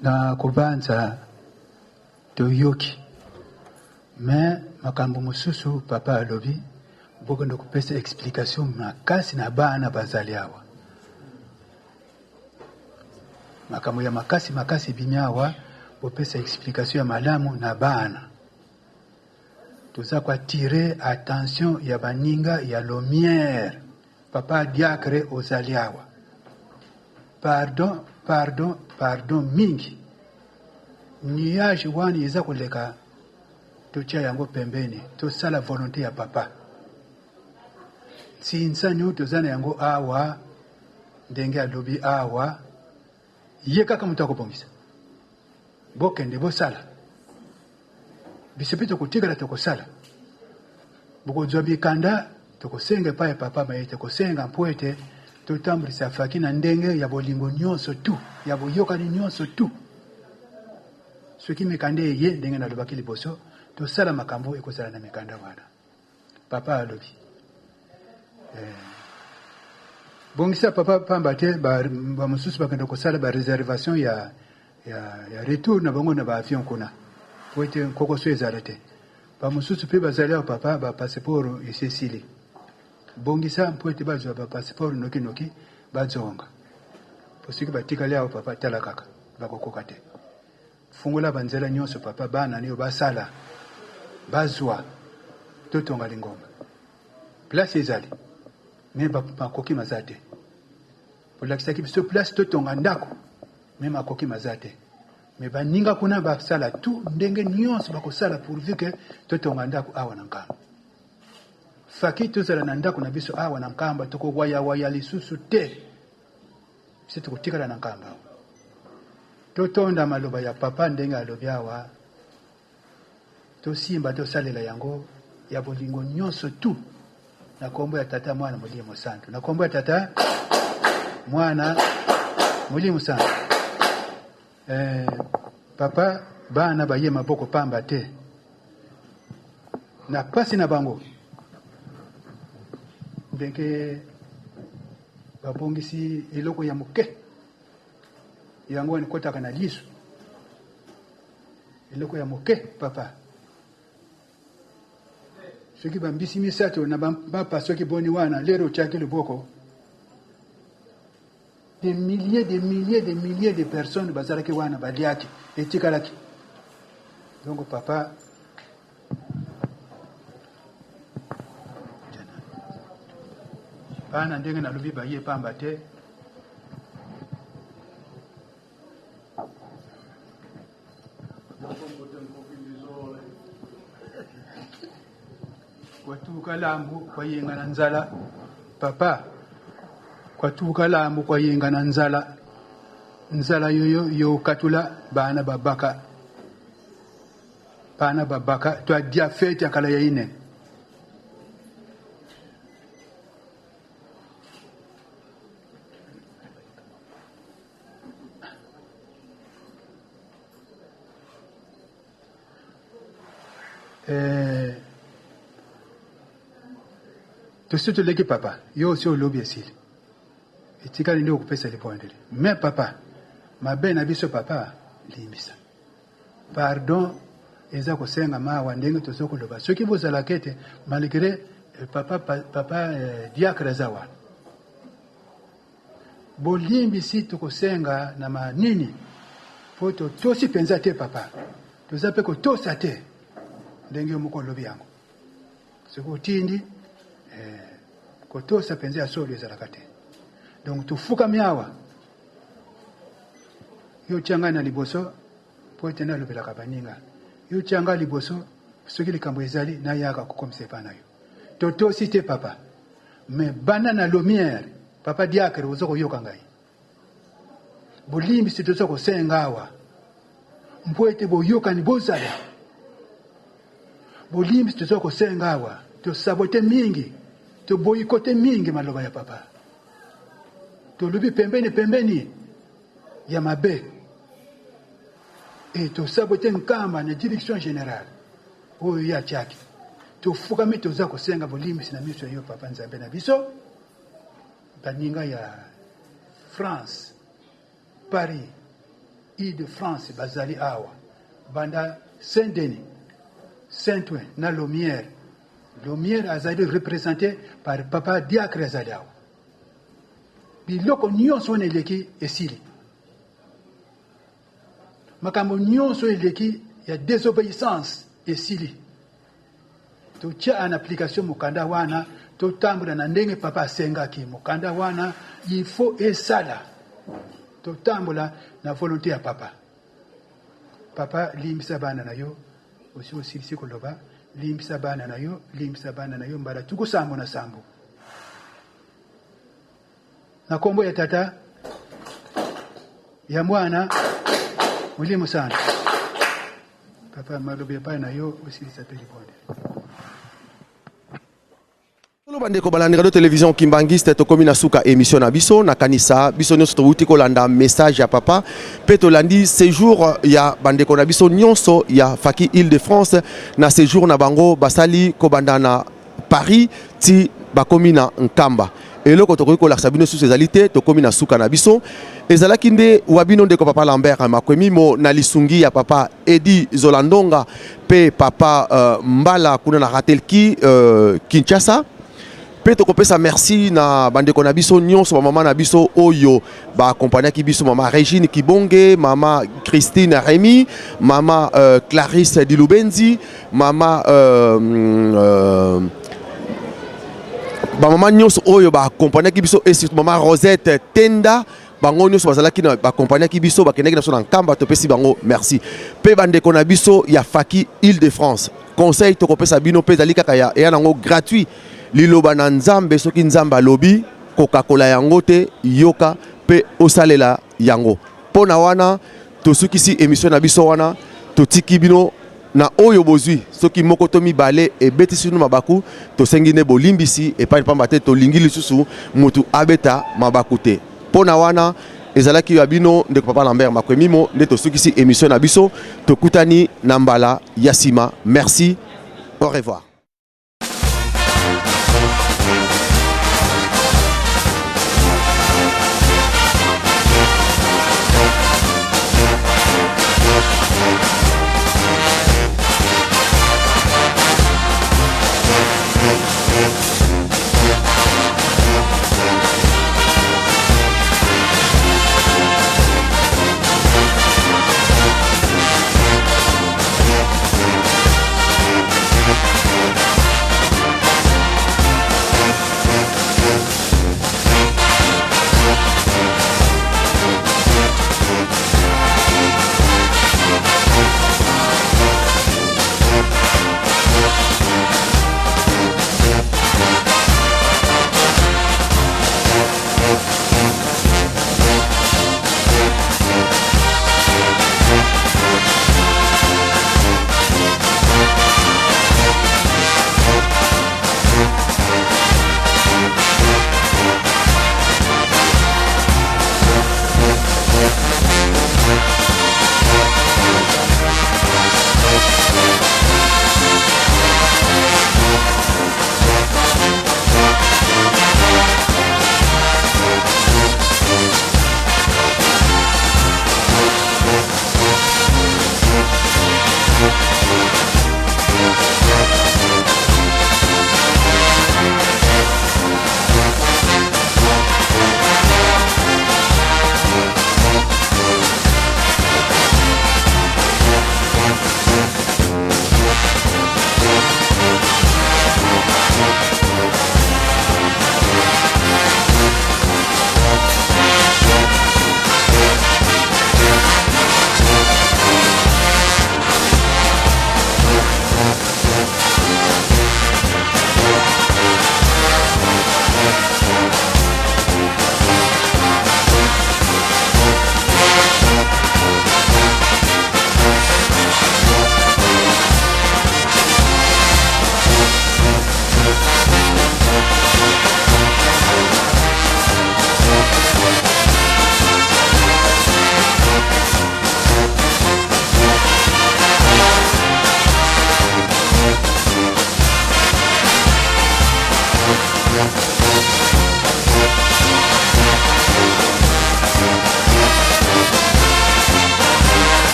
Na kubanza toyoki mais makambo mususu papa alobi bokondo kupesa explication makasi na bana bazali awa makambo ya makasi binyawa bopesa explication ya malamu na bana toza kwa tirer attention ya baninga ya lumière papa diacre ozali awa pardon mingi nuage wani eza koleka totia yango pembeni tosala volonté ya papa tsinsani tozana yango awa ndenge alobi awa ye kaka moto akobongisa bokende bosala biso mpe tokotikala tokosala bokozwa bikanda tokosenga epai ya papa maye tokosenga mpo ete totambulisa Faki na ndenge ya bolingo nyonso tu ya boyokani nyonso tu soki mikanda eye ndenge nalobaki liboso tosala makambo ekozala na mikanda wana papa alobi bongisa papa pamba te bamosusu bakenda kosala bareservation ya retour na bango na baavion kuna po ete nkokoso ezala te bamosusu mpe bazali awa papa bapasseport esesili bongisa mpo ete bazwa bapasseport noki bazonga po soki batikali awa papa tala kaka bakokoka te fungola banzela nyonso papa bana niyo basala bazwa totonga lingomba place ezali me bakoki maza te polakisaki biso place totonga ndako me makoki maza te me baninga kuna basala tu ndenge nyonso bakosala pourvu ke totonga ndako awa na nkamba faki tozala na ndako na biso awa na nkamba tokowayawaya lisusu te biso tokotikala na nkamba totonda maloba ya papa ndenge alobi awa tosimba tosalela yango ya bolingo nyonso tu na kombo ya tata mwana Molimo Santu na kombo ya tata mwana Molimo Santu papa bana baye maboko pamba te na pasi na bango ndenge babongisi eloko ya moke yango nikotaka na liso eloko ya moke papa soki bambisi misato na bapa soki boni wana lero chaki luboko des milliers de personnes bazalaki wana baliaki etikalaki donc papa bana ndenge nalobi baye pamba te kwatuka lambu kwa yenga na nzala papa kwatuka lambu kwa yenga na nzala yoyo yo katula bana babaka to dia fete akala ya ine Tout le papa, yo aussi au lobby ici. Et tu as dit que c'est le point de mais papa, ma belle abisso papa, limisa. Pardon, ezako senga ma wandenge to soko loba. Ce qui vous a la quête, malgré papa diacre zawa. Bolimbi si to senga na manini. Poto tosi penzate papa. To zape ko tosate. Ndenge moko lobi yango. Soko tindi kotosa penzi ya solo ezalaka te donc tufuka miawa yo changa na liboso po ete nalobelaka baninga yo changa liboso soki likambo ezali nayaka kokomisa epa na yo totosi te papa me bana na lumière papa diacre oza koyoka ngai bolimbi si toza kosenga awa mpo ete boyokani bozala bolimbi si toza kosenga awa tosabote mingi to boyikote mingi maloba ya papa to lubi pembeni ya mabe et to sabote nkamba na direction générale oyo ya chaki to fukami to za kosenga bolimi sina miso yo papa nzambe na biso baninga ya France Paris Île-de-France bazali awa banda Saint-Denis Saint-Ouen na Lumière a été représenté par papa diacre Zaliao. Biloko nyonso eleki esili. Makambo nyonso eleki ya désobéissance esili. To tia en application mukanda wana to tambula na ndenge papa asengaki mukanda wana il faut esala. To tambula na volonté ya papa. Papa limisa bana na yo aussi koloba limbisa bana na yo mbala tuko sambo na sambo na kombo ya tata ya mwana Molimo Santu papa malobi pa na yo aussi s'appelle bonde bandeko balandi radio télévision Kimbangiste tokomi na suka émission na biso na kanisa biso nyonso towuti kolanda message ya papa pe tolandi séjour ya bandeko na biso nyonso ya Faki Île-de-France na séjour na bango basali kobanda na Paris ti bakomi na Nkamba eloko tokoki kolakisa bino susu ezali te tokomi na suka na biso ezalaki nde wabino ndeko papa Lambert makwemi mo na lisungi ya papa Edi Zolandonga pe papa Mbala kuna na Ratelki Kinshasa pe tokopesa merci na bandeko na biso nyonso ba mama na biso oyo ba accompagner ki biso mama Regine Kibonge, mama Christine Rémy, mama Clarisse Dilubenzi, mama ba mama nyonso oyo ba accompagner ki biso et surtout mama Rosette Tenda bango nyonso bazalaki na ba accompagner ki biso ba kendeki na so na nkamba topesi bango merci pe bandeko na biso ya Faki Île-de-France conseil tokopesa bino pe zali kaka ya nango gratuit liloba na nzambe soki nzambe alobi Coca-Cola yango te yoka pe osalela yango pona wana tosukisi émission na biso wana totiki bino na oyo bozwi soki moko to mibale ebetisi no mabaku tosengi ne bolimbisi epai pamba te tolingi lisusu mutu abeta mabaku te pona wana ezalaki ya bino ndeko papa Lambert makwemi mo nde tosukisi émission na biso tokutani na mbala ya sima merci au revoir.